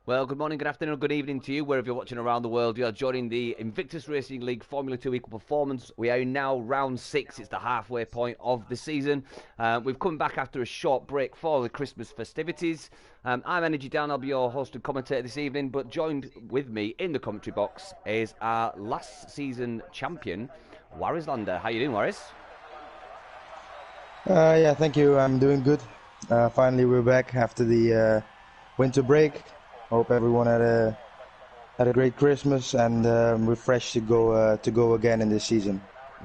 Well, good morning, good afternoon, good evening to you, wherever you're watching around the world. You are joining the Invictus Racing League Formula 2 Equal Performance. We are now round 6. It's the halfway point of the season. We've come back after a short break for the Christmas festivities. I'm Energy Dan. I'll be your host and commentator this evening, but joined with me in the commentary box is our last season champion, Warris Lander. How you doing, Warris? Yeah, thank you. I'm doing good. Finally, we're back after the winter break. Hope everyone had a great Christmas and refreshed to go again in this season.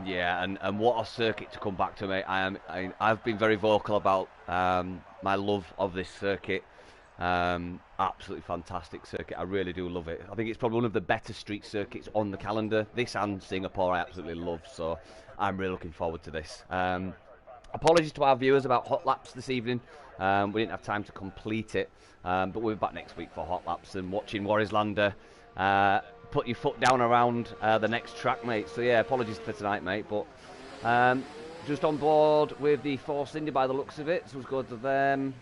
Yeah, and what a circuit to come back to, mate. I've been very vocal about my love of this circuit. Absolutely fantastic circuit. I really do love it. I think it's probably one of the better street circuits on the calendar. This and Singapore I absolutely love, so I'm really looking forward to this. Apologies to our viewers about hot laps this evening. We didn't have time to complete it, but we'll be back next week for hot laps and watching Warris Lander put your foot down around the next track, mate. So yeah, apologies for tonight, mate, but just on board with the Force Indy by the looks of it, so let's go to them.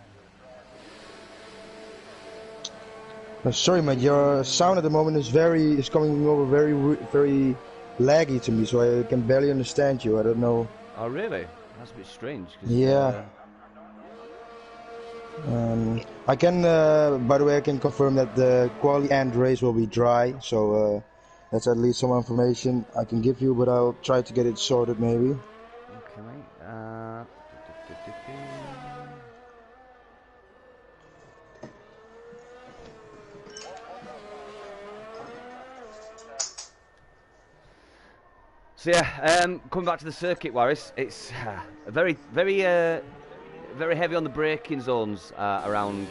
Sorry, mate, your sound at the moment is coming over very laggy to me, so I can barely understand you. I don't know. Oh really? That's a bit strange. Yeah. I can, by the way, I can confirm that the quali and race will be dry, so that's at least some information I can give you, but I'll try to get it sorted maybe. Okay, mate. So yeah, coming back to the circuit, Warris, it's very heavy on the braking zones around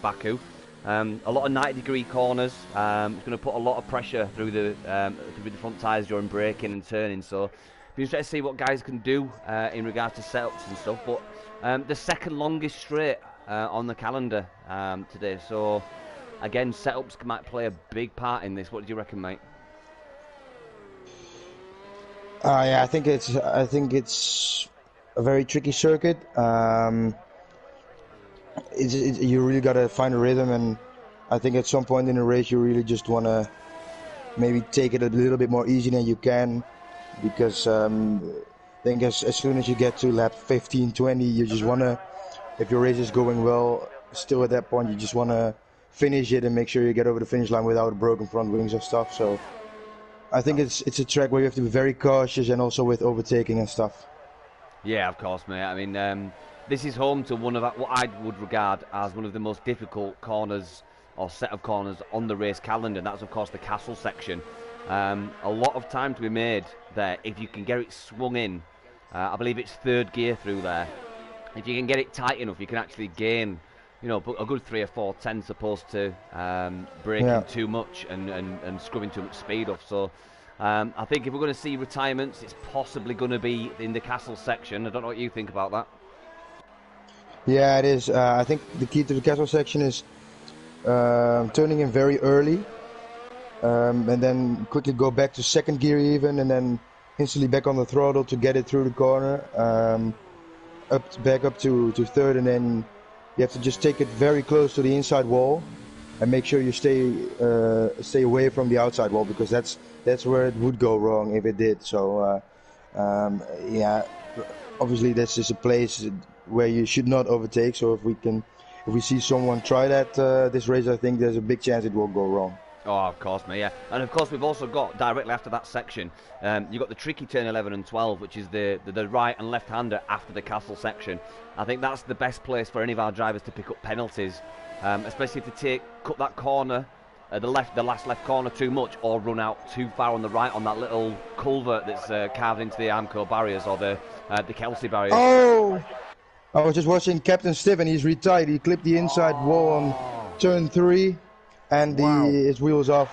Baku. A lot of 90-degree corners. It's going to put a lot of pressure through the front tyres during braking and turning. So, be interested to see what guys can do in regards to setups and stuff. But the second longest straight on the calendar today. So, again, setups might play a big part in this. What do you reckon, mate? Yeah, I think it's a very tricky circuit. You really gotta find a rhythm, and I think at some point in the race you really just wanna maybe take it a little bit more easy than you can, because I think as soon as you get to lap 15, 20, you just wanna, if your race is going well, still at that point you just wanna finish it and make sure you get over the finish line without broken front wings and stuff. So I think it's a track where you have to be very cautious, and also with overtaking and stuff. Yeah, of course, mate. I mean, this is home to one of what I would regard as one of the most difficult corners or set of corners on the race calendar. And that's, of course, the castle section. A lot of time to be made there if you can get it swung in. I believe it's third gear through there. If you can get it tight enough, you can actually gain, a good 3 or 4 tenths opposed to braking too much and scrubbing too much speed off. So I think if we're going to see retirements, it's possibly going to be in the castle section. I don't know what you think about that. Yeah, it is. I think the key to the castle section is turning in very early, and then quickly go back to second gear even, and then instantly back on the throttle to get it through the corner, back up to third, and then you have to just take it very close to the inside wall, and make sure you stay away from the outside wall, because that's where it would go wrong if it did. So yeah, obviously this is a place where you should not overtake. So if we see someone try that this race, I think there's a big chance it will go wrong. Oh, of course, mate, yeah. And of course, we've also got, directly after that section, you've got the tricky turn 11 and 12, which is the right and left-hander after the castle section. I think that's the best place for any of our drivers to pick up penalties, especially if they cut that corner, the last left corner too much, or run out too far on the right on that little culvert that's carved into the Amco barriers, or the Kelsey barriers. Oh! I was just watching Captain Steven. He's retired. He clipped the inside wall on turn 3, and his wheels off.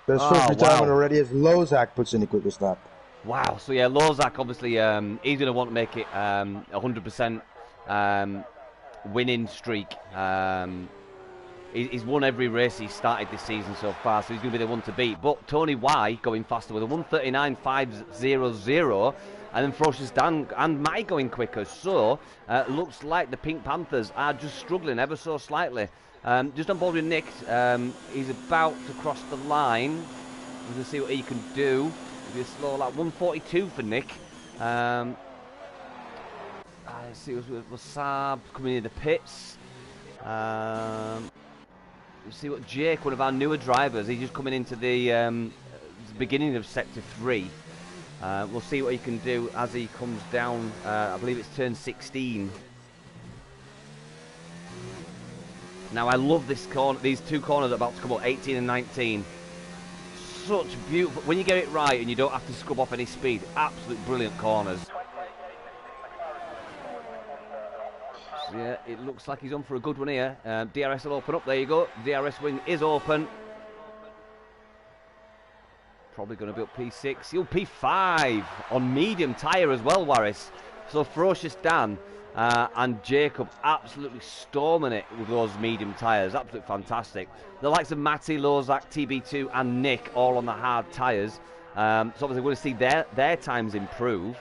There's first retirement already as Lozak puts in the quickest lap. Wow. So yeah, Lozak obviously he's going to want to make it 100% winning streak. He's won every race he's started this season so far, so he's going to be the one to beat. But Tony Y going faster with a 1:39.500. And then Ferocious Dan and Mai going quicker. So, looks like the Pink Panthers are just struggling ever so slightly Just on board with Nick. He's about to cross the line. We're going to see what he can do. It'll be a slow lap. 1:42 for Nick. I see what's Sab coming in the pits. We'll see what Jake, one of our newer drivers, he's just coming into the beginning of Sector 3. We'll see what he can do as he comes down. I believe it's turn 16. Now I love this corner, these two corners are about to come up, 18 and 19. Such beautiful, when you get it right and you don't have to scrub off any speed, absolute brilliant corners. So yeah, it looks like he's on for a good one here. DRS will open up, there you go, DRS wing is open. Probably going to be up P6, he'll P5 on medium tyre as well, Warris. So Ferocious Dan and Jacob absolutely storming it with those medium tyres, absolutely fantastic. The likes of Matty, Lozak, TB2 and Nick all on the hard tyres. So obviously we're going to see their times improve.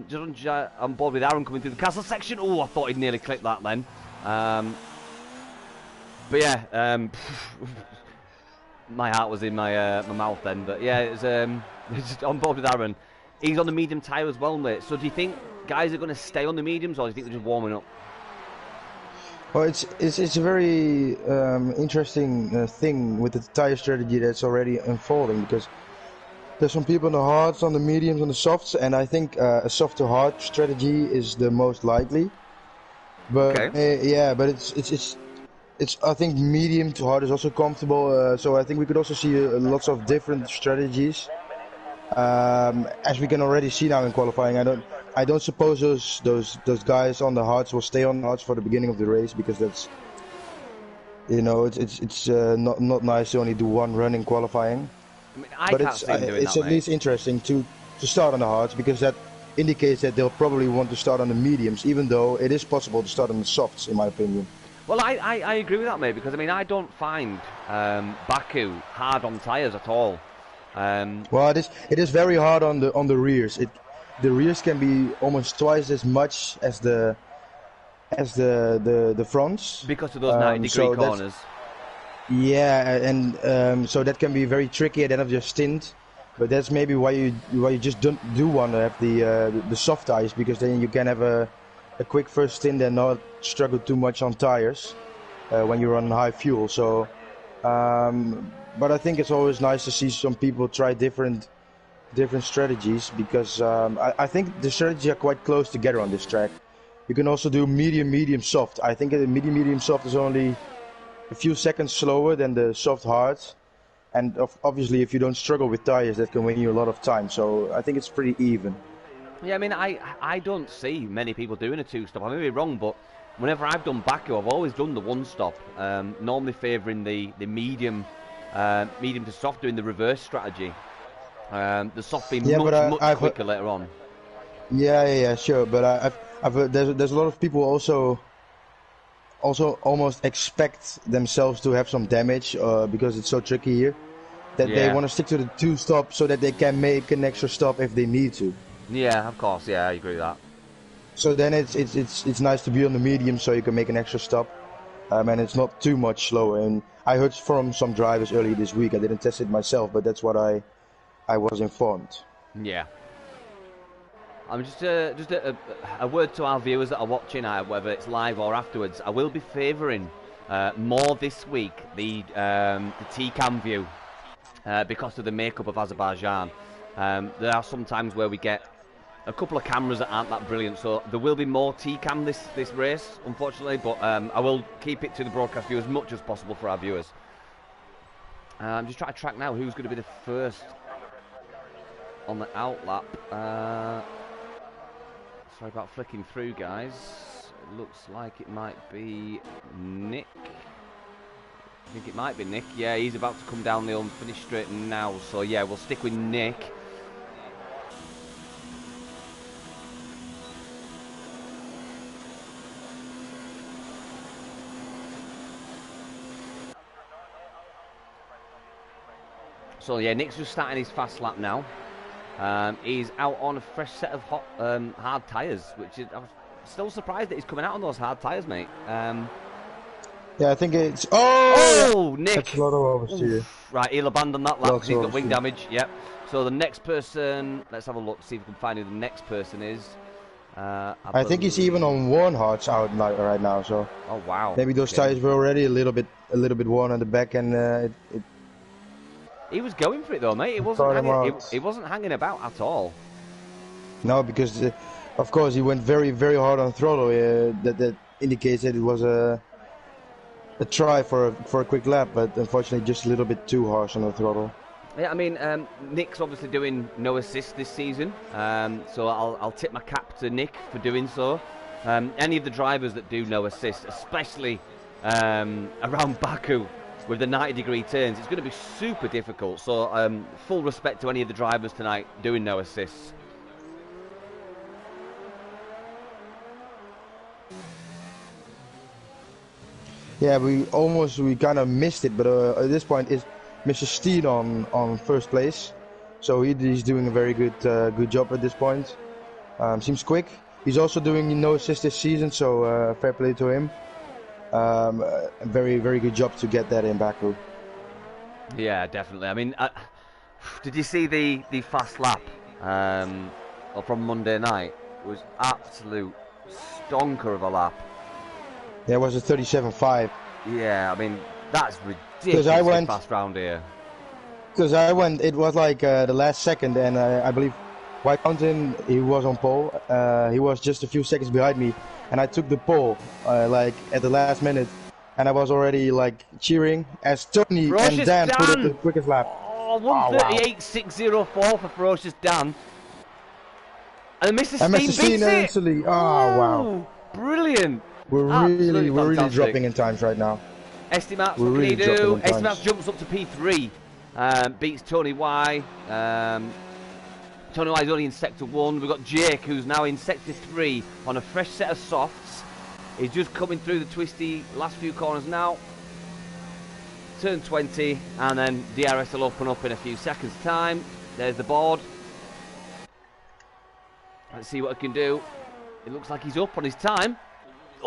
Just on board with Aaron coming through the castle section. Oh, I thought he'd nearly clipped that then. But yeah, my heart was in my mouth then. But yeah, it's just on board with Aaron. He's on the medium tyre as well, mate. So do you think guys are going to stay on the mediums, or do you think they're just warming up? Well, it's a very interesting thing with the tyre strategy that's already unfolding, because there's some people on the hards, on the mediums, on the softs, and I think a soft to hard strategy is the most likely. But okay. yeah, but it's I think medium to hard is also comfortable. So I think we could also see lots of different strategies. As we can already see now in qualifying, I don't suppose those guys on the hards will stay on the hards for the beginning of the race, because that's, you know, it's not nice to only do one run in qualifying. I mean, But it's at least interesting to start on the hards, because that indicates that they'll probably want to start on the mediums, even though it is possible to start on the softs, in my opinion. Well, I agree with that, mate, because I mean I don't find Baku hard on tyres at all. Well, it is very hard on the rears. The rears can be almost twice as much as the fronts, because of those 90-degree corners. Yeah, and so that can be very tricky at the end of your stint. But that's maybe why you just don't want to have the soft tyres, because then you can have a quick first stint and not struggle too much on tyres when you're on high fuel. So, but I think it's always nice to see some people try different strategies, because I think the strategies are quite close together on this track. You can also do medium soft. I think the medium soft is only a few seconds slower than the soft hard, and obviously if you don't struggle with tires, that can win you a lot of time. So I think it's pretty even. Yeah, I mean I don't see many people doing a two-stop. I may be wrong, but whenever I've done Baku, I've always done the one-stop, normally favouring the medium to soft, doing the reverse strategy. The soft being much quicker later on. Yeah, sure. But I've heard there's a lot of people also almost expect themselves to have some damage because it's so tricky here, that they want to stick to the two-stop so that they can make an extra stop if they need to. Yeah, of course. Yeah, I agree with that. So then it's nice to be on the medium so you can make an extra stop, and it's not too much slower. And I heard from some drivers earlier this week. I didn't test it myself, but that's what I was informed. Yeah. I'm just a word to our viewers that are watching, whether it's live or afterwards. I will be favouring more this week the T-Cam view because of the makeup of Azerbaijan. There are some times where we get a couple of cameras that aren't that brilliant, so there will be more T-Cam this race, unfortunately, but I will keep it to the broadcast view as much as possible for our viewers. I'm just trying to track now who's going to be the first on the outlap. Sorry about flicking through, guys. It looks like it might be Nick. I think it might be Nick. Yeah, he's about to come down the unfinished straight now, so yeah, we'll stick with Nick. So yeah, Nick's just starting his fast lap now. He's out on a fresh set of hard tyres, which is, I'm still surprised that he's coming out on those hard tyres, mate. Yeah, I think it's. Oh, Oh, Nick! that's a lot of oversteer. Right, he'll abandon that lap because Lots he's of got wing oversteer. damage. Yep. So the next person, let's have a look, see if we can find who the next person is. I think he's even on one hearts out right now. So Oh wow. maybe those Okay. tires were already a little bit worn on the back, and it He was going for it though, mate. caught him out. It wasn't hanging about at all. No, because of course he went very hard on throttle. That indicates that it was a try for a quick lap, but unfortunately just a little bit too harsh on the throttle. Yeah, I mean, Nick's obviously doing no assist this season, so I'll tip my cap to Nick for doing so. Any of the drivers that do no assist, especially around Baku with the 90-degree turns, it's going to be super difficult. So full respect to any of the drivers tonight doing no assists. Yeah, we kind of missed it, but at this point it's Mr. Steen on first place, so he's doing a very good job at this point. Seems quick. He's also doing no assist this season, so fair play to him. A very good job to get that in Baku. Yeah, definitely. I mean, did you see the fast lap from Monday night? It was absolute stonker of a lap. Yeah, it was a 37.5. Yeah, I mean, that's ridiculously fast round here. Because I went, it was like the last second, and I believe White Mountain, he was on pole. He was just a few seconds behind me, and I took the pole like at the last minute, and I was already like cheering as Tony Ferocious and Dan put Dan! up the quickest lap. Oh, 138.604 for Ferocious Dan. And Mr. Steen beats it! Instantly. Oh, wow. Brilliant! We're Absolutely really fantastic. dropping in times right now. Estimats, We're what really can he do? dropping in times. Estimats jumps up to P3, beats Tony Y. Tony Y is only in Sector 1. We've got Jake, who's now in Sector 3 on a fresh set of softs. He's just coming through the twisty last few corners now. Turn 20, and then DRS will open up in a few seconds' time. There's the board. Let's see what he can do. It looks like he's up on his time.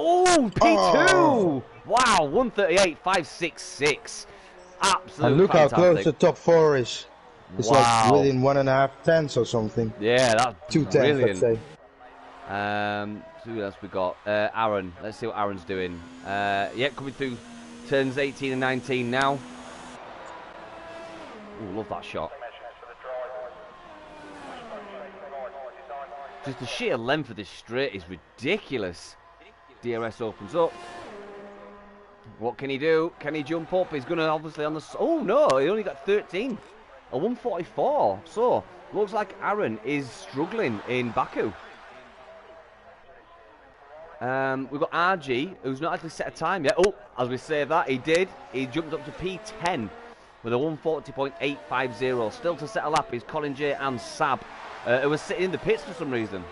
Oh, P2! Oh. Wow, 138.566. Absolutely And look fantastic. how close the top 4 is. It's Wow. like within 1.5 tenths or something. Yeah, that's 2 tenths, brilliant. let's say. So who else we got? Aaron. Let's see what Aaron's doing. Yeah, coming through turns 18 and 19 now. Ooh, love that shot. Just the sheer length of this straight is ridiculous. DRS opens up. What can he do? Can he jump up? He's going to obviously on the... Oh, no, he only got 13. A 144. So, looks like Aaron is struggling in Baku. We've got RG, who's not actually set a time yet. Oh, as we say that, he did. He jumped up to P10 with a 140.850. Still to set a lap is Colin J and Sab, who was sitting in the pits for some reason.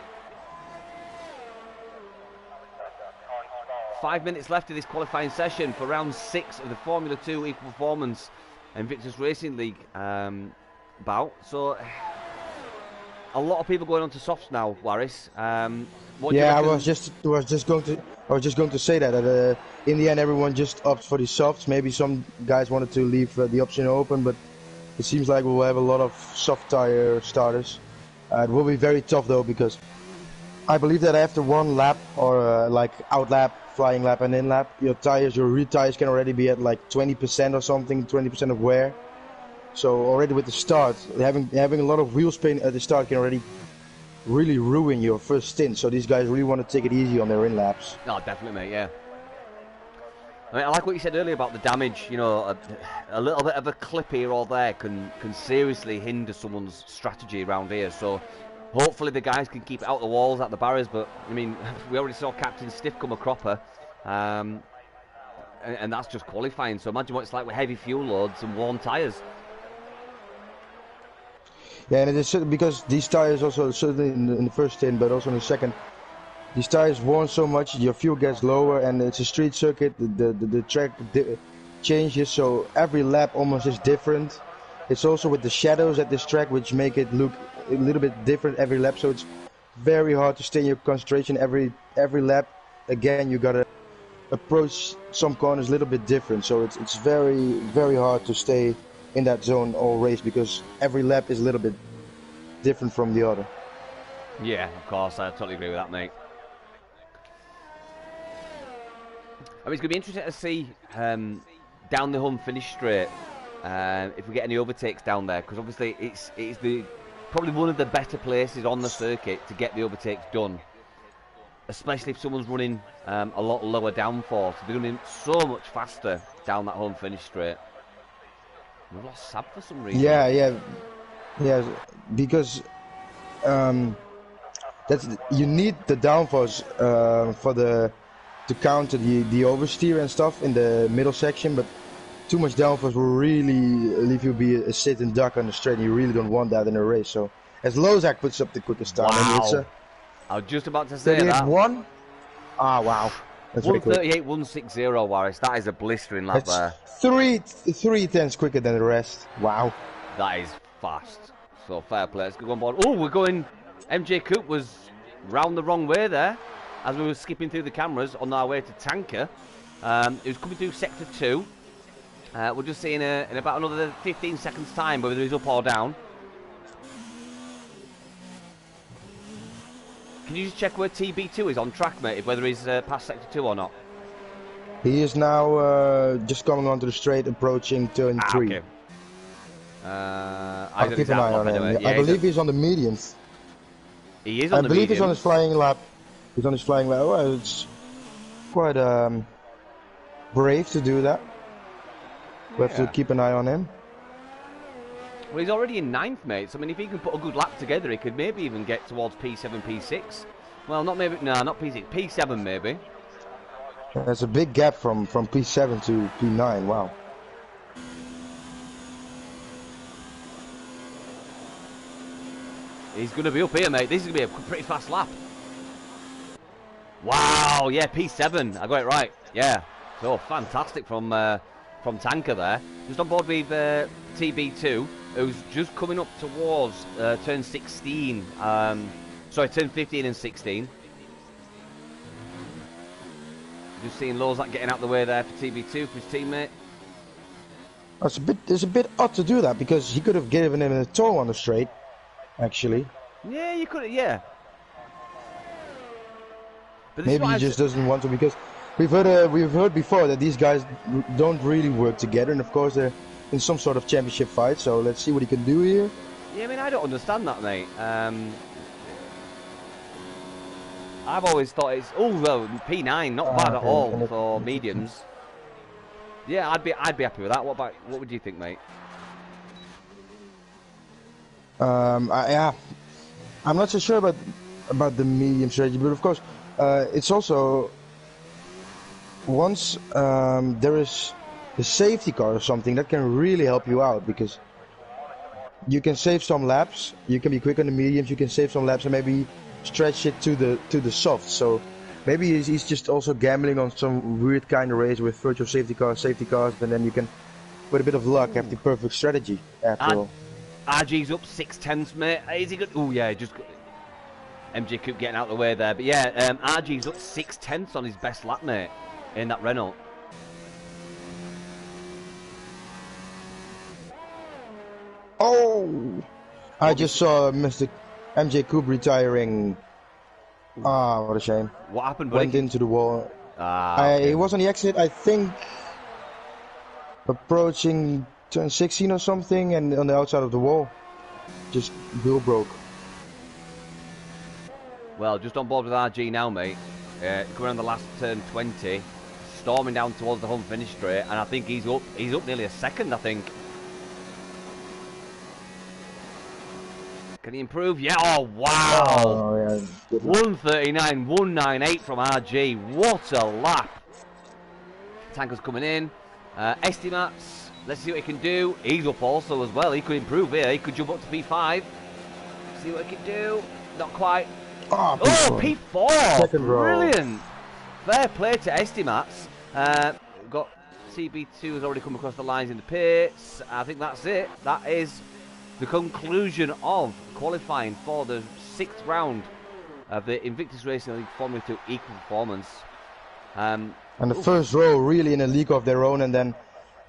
5 minutes left of this qualifying session for round 6 of the Formula 2 Equal Performance Invictus Racing League bout. So, a lot of people going on to softs now, Waris. Yeah, I was just going to say that in the end everyone just opts for the softs. Maybe some guys wanted to leave the option open, but it seems like we'll have a lot of soft tire starters. It will be very tough though, because I believe that after one lap or like out lap, flying lap and in lap, your rear tires can already be at like 20% or something, 20% of wear. So already with the start, having a lot of wheel spin at the start can already really ruin your first stint. So these guys really want to take it easy on their in laps. Oh, definitely, mate. Yeah. I mean, I like what you said earlier about the damage. You know, a little bit of a clip here or there can seriously hinder someone's strategy around here. So hopefully the guys can keep it out the walls, out the barriers. But I mean, we already saw Captain Stiff come a cropper, and that's just qualifying. So imagine what it's like with heavy fuel loads and warm tyres. Yeah, and it is because these tires also, certainly in the first stint, but also in the second, these tires warm so much, your fuel gets lower, and it's a street circuit, the track changes, so every lap almost is different. It's also with the shadows at this track, which make it look a little bit different every lap, so it's very hard to stay in your concentration every lap. Again, you gotta approach some corners a little bit different. So it's very hard to stay in that zone all race because every lap is a little bit different from the other. Yeah, of course, I totally agree with that, mate. I mean, it's going to be interesting to see down the home finish straight if we get any overtakes down there, because obviously it's probably one of the better places on the circuit to get the overtakes done, especially if someone's running a lot lower downforce. They're going to be so much faster down that home finish straight. We've lost Sab for some reason. Yeah, because you need the downforce to counter the oversteer and stuff in the middle section, but too much downforce will really leave you be a sit and duck on the straight, and you really don't want that in a race. So as Lozak puts up the quickest time, Wow. and it's I was just about to say that. 38.1. Ah, wow. That's 138.160, Warris. That is a blistering lap there. 3 tenths quicker than the rest. Wow. That is fast. So fair play. Let's go on board. Oh, we're going. MJ Coop was round the wrong way there as we were skipping through the cameras on our way to Tanker. It was coming through sector 2. We'll just see in about another 15 seconds time whether he's up or down. Can you just check where TB2 is on track, mate, whether he's past sector 2 or not? He is now just coming onto the straight, approaching turn 3. Okay. I'll keep an eye on him. Anyway. I believe he's on the mediums. He is on the mediums. I believe he's on his flying lap. He's on his flying lap. Well, it's quite brave to do that. We have to keep an eye on him. Well, he's already in 9th, mate. So, I mean, if he can put a good lap together, he could maybe even get towards P7, P6. Well, not P6, P7 maybe. There's a big gap from P7 to P9, wow. He's going to be up here, mate. This is going to be a pretty fast lap. Wow, yeah, P7. I got it right. Yeah. So, fantastic from Tanker there. Just on board with TB2, who's just coming up towards turn 16. Sorry, turn 15 and 16. Just seeing Lozak getting out the way there for TB2 for his teammate. It's a bit odd to do that because he could have given him a tow on the straight, actually. Yeah, you could, yeah. But maybe he just doesn't want to, because we've heard before that these guys don't really work together, and of course they're in some sort of championship fight. So let's see what he can do here. Yeah, I mean, I don't understand that, mate. I've always thought it's well, P9, not bad at all for mediums. Yeah, I'd be happy with that. What would you think, mate? Yeah, I'm not so sure about the medium strategy, but of course, it's also once there is a safety car or something that can really help you out, because you can save some laps, you can be quick on the mediums, you can save some laps and maybe stretch it to the soft. So maybe he's just also gambling on some weird kind of race with virtual safety cars, and then you can, with a bit of luck, have the perfect strategy after all. RG's up 6 tenths, mate. Is he good? Oh yeah, just MJ Coop getting out of the way there. But yeah, RG's up 6 tenths on his best lap, mate, in that Renault. Oh! I just saw Mr. MJ Coop retiring. Ah, what a shame. What happened, buddy? Went into the wall. Okay. He was on the exit, I think, approaching turn 16 or something, and on the outside of the wall, just wheel broke. Well, just on board with RG now, mate. Coming on the last turn 20, storming down towards the home finish straight, and I think he's up nearly a second, I think. Can he improve? Yeah, oh wow! Oh, yeah. 139, 198 from RG. What a lap! Tanker's coming in. Estimats, let's see what he can do. He's up also as well. He could improve here. He could jump up to P5. See what he can do. Not quite. Oh, P4! Second row. Brilliant! Fair play to Estimats. Got CB2 has already come across the lines in the pits. I think that's it. That is the conclusion of qualifying for the 6th round of the Invictus Racing League Formula 2 Equal Performance. And the first row really in a league of their own, and then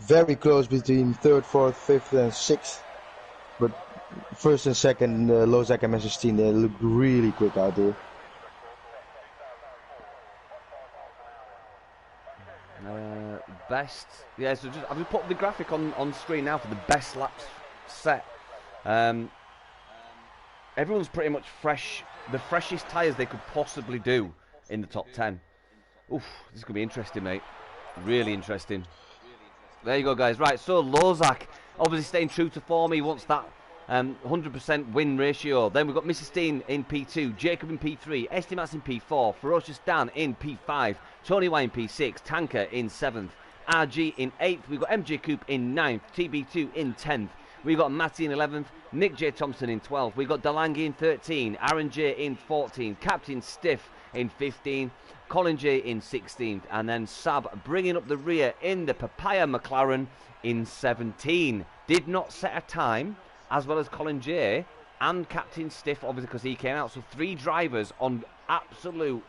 very close between third, fourth, fifth, and sixth. But first and second, Lozak and Messerstein, they look really quick out there. Best, yeah. So I've just put the graphic on screen now for the best laps set. Everyone's pretty much fresh, the freshest tyres they could possibly do in the top 10. Oof, this is going to be interesting, mate. Really interesting. There you go, guys. Right, so Lozak, obviously staying true to form. He wants that 100% win ratio. Then we've got Mrs. Steen in P2, Jacob in P3, Estimas in P4, Ferocious Dan in P5, Tony Y in P6, Tanker in 7th, RG in 8th. We've got MJ Coop in 9th, TB2 in 10th. We've got Matty in 11th, Nick J. Thompson in 12th. We've got Delange in 13th, Aaron J in 14th, Captain Stiff in 15th, Colin J in 16th, and then Sab bringing up the rear in the Papaya McLaren in 17. Did not set a time, as well as Colin J and Captain Stiff, obviously, because he came out. So 3 drivers on absolute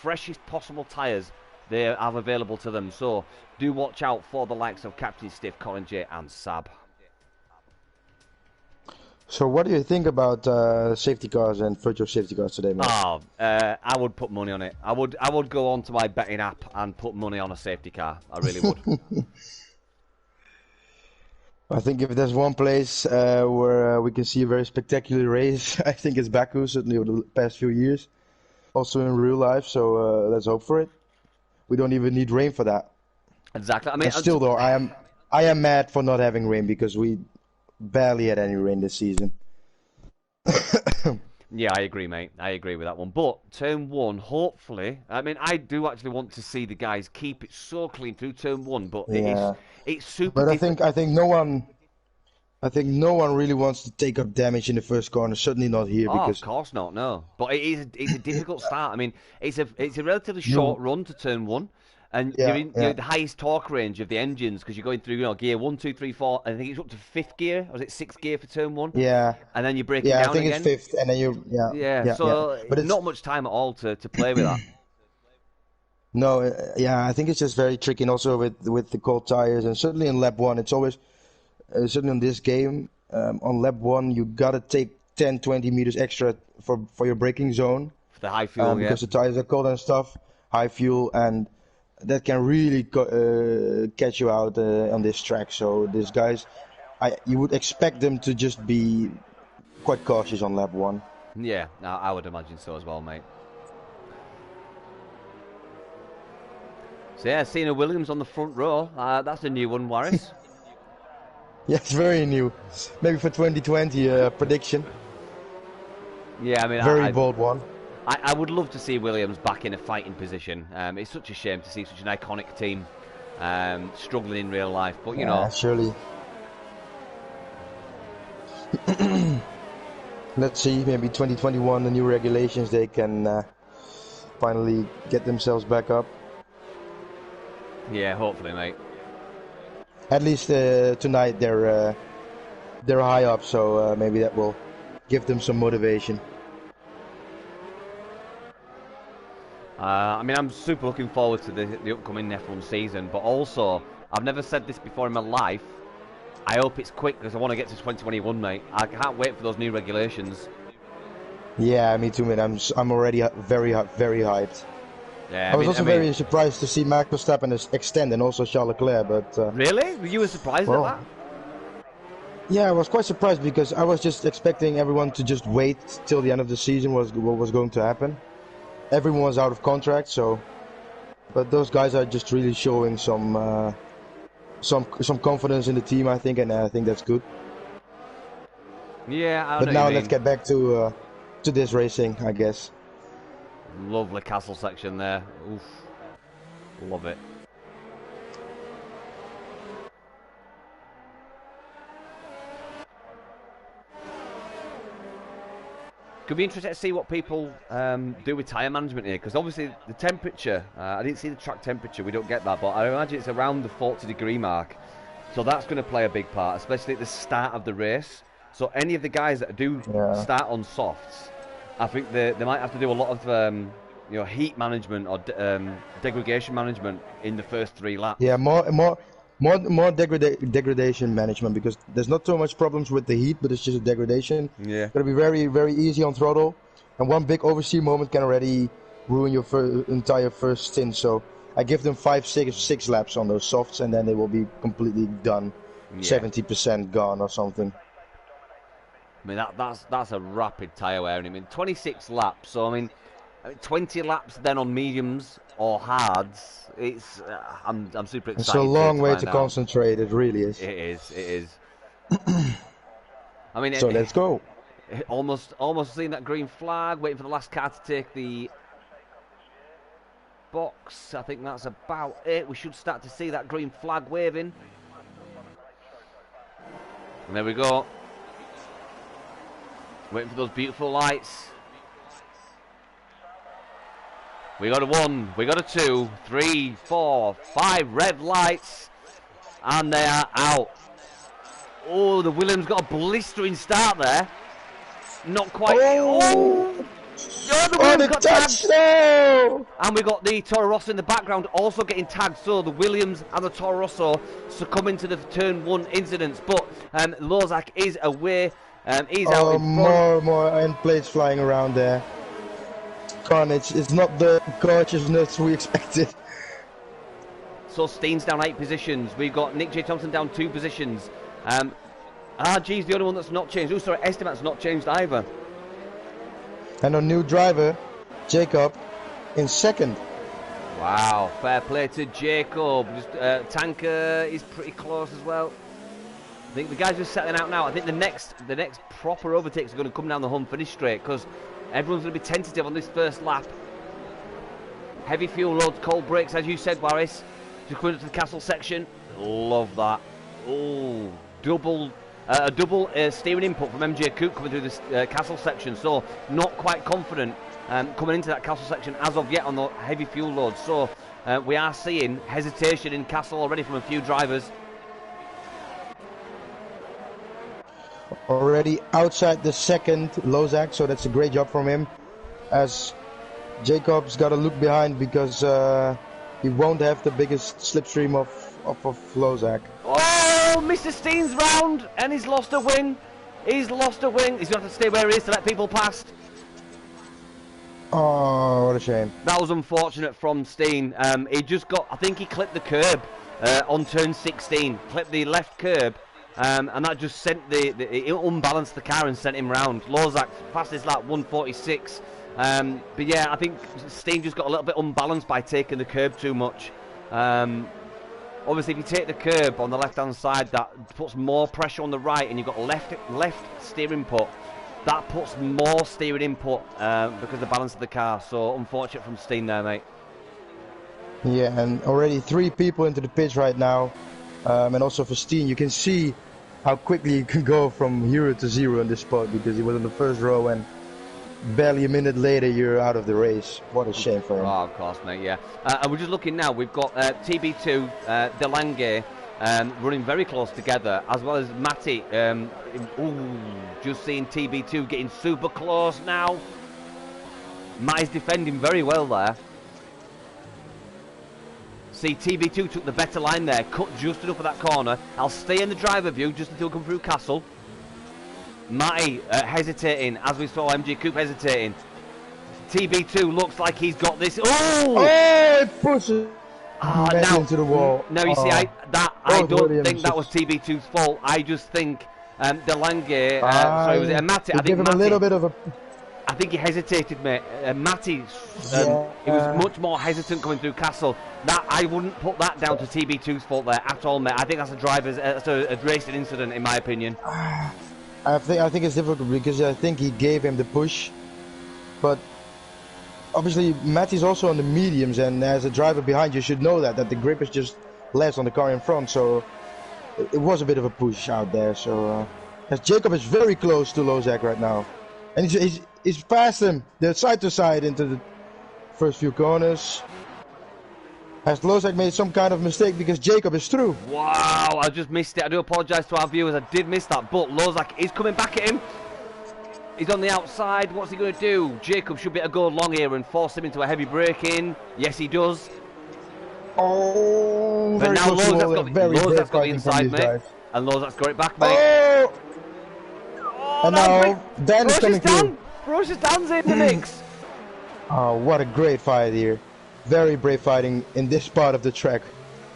freshest possible tyres they have available to them. So do watch out for the likes of Captain Stiff, Colin J and Sab. So what do you think about safety cars and virtual safety cars today, man? Oh, I would put money on it. I would go on to my betting app and put money on a safety car. I really would. I think if there's one place where we can see a very spectacular race, I think it's Baku, certainly over the past few years. Also in real life, so let's hope for it. We don't even need rain for that. Exactly. I mean, and still though, I am mad for not having rain, because we barely had any rain this season. Yeah, I agree, mate. I agree with that one. But turn 1, hopefully, I mean, I do actually want to see the guys keep it so clean through turn 1, but yeah. it's super. But I think no one really wants to take up damage in the first corner. Certainly not here. Oh, because of course not. No, but it's a difficult start. I mean, it's a relatively short run to turn 1. And you're in the highest torque range of the engines, because you're going through, gear 1, 2, 3, 4. I think it's up to 5th gear, or is it 6th gear for turn 1? Yeah. And then you break it down I think again. it's 5th, and then you so but it's not much time at all to play with that. No, I think it's just very tricky, and also with the cold tires, and certainly in lap 1, it's always certainly in this game on lap 1 you gotta take 10-20 meters extra for your braking zone. For the high fuel, because the tires are cold and stuff, high fuel, and that can really catch you out on this track. So these guys, you would expect them to just be quite cautious on lap 1. Yeah, I would imagine so as well, mate. So yeah, Cena Williams on the front row. That's a new one, Warris. Yeah, it's very new. Maybe for 2020 prediction. Yeah, I mean, very bold one. I would love to see Williams back in a fighting position. It's such a shame to see such an iconic team struggling in real life, but you know. Surely. Let's see, maybe 2021, the new regulations, they can finally get themselves back up. Yeah, hopefully, mate. At least tonight they're high up, so maybe that will give them some motivation. I mean, I'm super looking forward to the upcoming F1 season, but also, I've never said this before in my life, I hope it's quick, because I want to get to 2021, mate. I can't wait for those new regulations. Yeah, me too, man. I'm already very hyped. Yeah, I was also very surprised to see Max Verstappen extend, and also Charles Leclerc, but... Really? You were surprised at that? Yeah, I was quite surprised, because I was just expecting everyone to just wait till the end of the season what was going to happen. Everyone was out of contract, so... But those guys are just really showing some confidence in the team, I think, and I think that's good. Yeah, I know. But now let's get back to this racing, I guess. Lovely castle section there. Oof. Love it. Could be interesting to see what people do with tyre management here, because obviously the temperature, I didn't see the track temperature, we don't get that, but I imagine it's around the 40-degree mark. So that's going to play a big part, especially at the start of the race. So any of the guys that do start on softs, I think they might have to do a lot of heat management or degradation management in the first 3 laps. Yeah, more degradation management, because there's not so much problems with the heat, but it's just a degradation. Yeah. It's gonna be very, very easy on throttle, and one big oversteer moment can already ruin your entire first stint. So I give them 5-6 laps on those softs, and then they will be completely done, 70% gone or something. I mean that's a rapid tyre wear. I mean 26 laps. So I mean 20 laps then on mediums or hards. It's I'm super excited. It's a long way to out. Concentrate. It really is. It is. It is. I mean, so let's go. Almost seeing that green flag. Waiting for the last car to take the box. I think that's about it. We should start to see that green flag waving. And there we go. Waiting for those beautiful lights. We got a 1, we got a 2, 3, 4, 5 red lights, and they are out. Oh, the Williams got a blistering start there. Not quite. Oh, the Williams got tagged. And we got the Toro Rosso in the background also getting tagged. So the Williams and the Toro Rosso succumbing to the turn 1 incidents. But Lozak is away. He's out in front. More end plates flying around there. Carnage. It's not the gorgeousness we expected. So Steen's down 8 positions. We've got Nick J. Thompson down 2 positions. RG's the only one that's not changed. Oh, sorry, Esteban's not changed either. And a new driver, Jacob, in 2nd. Wow, fair play to Jacob. Tanker is pretty close as well. I think the guys just settling out now. I think the next proper overtakes are going to come down the home finish straight, because everyone's going to be tentative on this first lap. Heavy fuel loads, cold brakes, as you said, Warris. Just coming up to the castle section. Love that. Oh, a double steering input from MJ Coupe coming through this castle section. So not quite confident coming into that castle section as of yet on the heavy fuel load. So we are seeing hesitation in castle already from a few drivers. Already outside the 2nd, Lozak, so that's a great job from him. As Jacob's got to look behind, because he won't have the biggest slipstream of Lozak. Oh, Mr. Steen's round, and he's lost a wing. He's lost a wing. He's going to have to stay where he is to let people past. Oh, what a shame. That was unfortunate from Steen. He just got, I think he clipped the curb on turn 16. Clipped the left curb. And that just sent it unbalanced the car and sent him round. Lozak fastest lap 1:46. But yeah, I think Steen just got a little bit unbalanced by taking the curb too much. Obviously, if you take the curb on the left-hand side, that puts more pressure on the right, and you've got left steer input. That puts more steering input because of the balance of the car. So unfortunate from Steen there, mate. Yeah, and already 3 people into the pits right now. And also for Steen, you can see how quickly you can go from hero to zero in this spot, because he was in the first row and barely a minute later you're out of the race. What a shame for him. Oh, of course, mate, yeah. And we're just looking now, we've got TB2, Delange running very close together, as well as Matty. Just seeing TB2 getting super close now. Matty's defending very well there. See, TB2 took the better line there, cut just enough of that corner. I'll stay in the driver view just until we come through Castle. Matty hesitating, as we saw MG Coupe hesitating. TB2 looks like he's got this. Oh, it pushes into the wall. No, you see, I don't think that was TB2's fault. I just think Delange, sorry, was it Matty? I think give him Matty, a little bit of a... I think he hesitated, mate. Matty, he was much more hesitant coming through Castle. That I wouldn't put that down to TB2's fault there at all, mate. I think that's a racing incident, in my opinion. I think it's difficult, because I think he gave him the push, but obviously Matty's also on the mediums, and as a driver behind you should know that the grip is just less on the car in front, so it was a bit of a push out there. So as Jacob is very close to Lozak right now, and he's passed him. They're side to side into the first few corners. Has Lozak made some kind of mistake, because Jacob is through? Wow, I just missed it. I do apologise to our viewers. I did miss that, but Lozak is coming back at him. He's on the outside. What's he going to do? Jacob should be able to go long here and force him into a heavy braking. Yes, he does. Oh, But very now close to Lozak's got the inside, mate. guys. And Lozak's got it back, mate. Oh! And now Dan is coming through. Dan's in the mix. Oh, what a great fight here. Very brave fighting in this part of the track.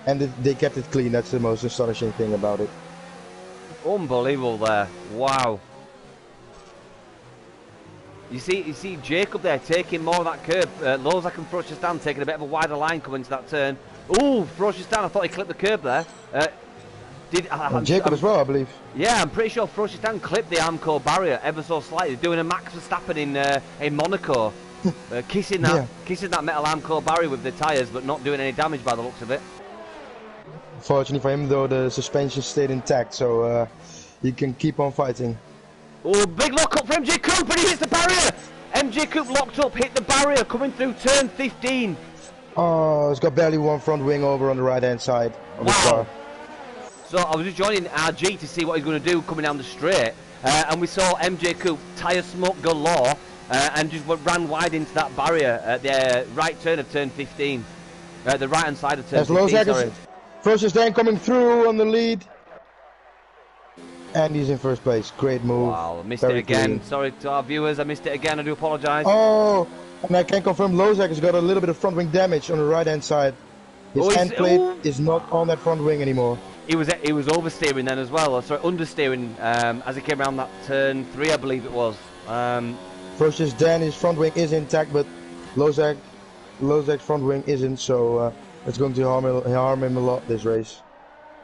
And they kept it clean. That's the most astonishing thing about it. Unbelievable there. Wow. You see Jacob there taking more of that curve. Lozak and Frostistan taking a bit of a wider line coming into that turn. Ooh, Frostistan, I thought he clipped the curb there. Jacob as well, I believe. Yeah, I'm pretty sure Frostistan clipped the Armco barrier ever so slightly, doing a Max Verstappen in Monaco. Kissing that metal Armco barrier with the tyres, but not doing any damage by the looks of it. Fortunately for him, though, the suspension stayed intact, so he can keep on fighting. Oh, big lock up for MJ Coop, and he hits the barrier! MJ Coop locked up, hit the barrier, coming through turn 15. Oh, it's got barely one front wing over on the right-hand side of the car. So I was just joining RG to see what he's going to do coming down the straight, and we saw MJ Coop tyre smoke galore, and just ran wide into that barrier at the right turn of turn 15. The right-hand side of turn 15, sorry. First is Dan coming through on the lead. And he's in first place. Great move. Wow, I missed it again. Clean. Sorry to our viewers, I missed it again. I do apologise. Oh, and I can confirm Lozak has got a little bit of front wing damage on the right-hand side. His end plate is not on that front wing anymore. He was oversteering then as well. Sorry, understeering as he came around that turn 3, I believe it was. First is Dan, his front wing is intact, but Lozak's front wing isn't, so it's going to harm him a lot this race.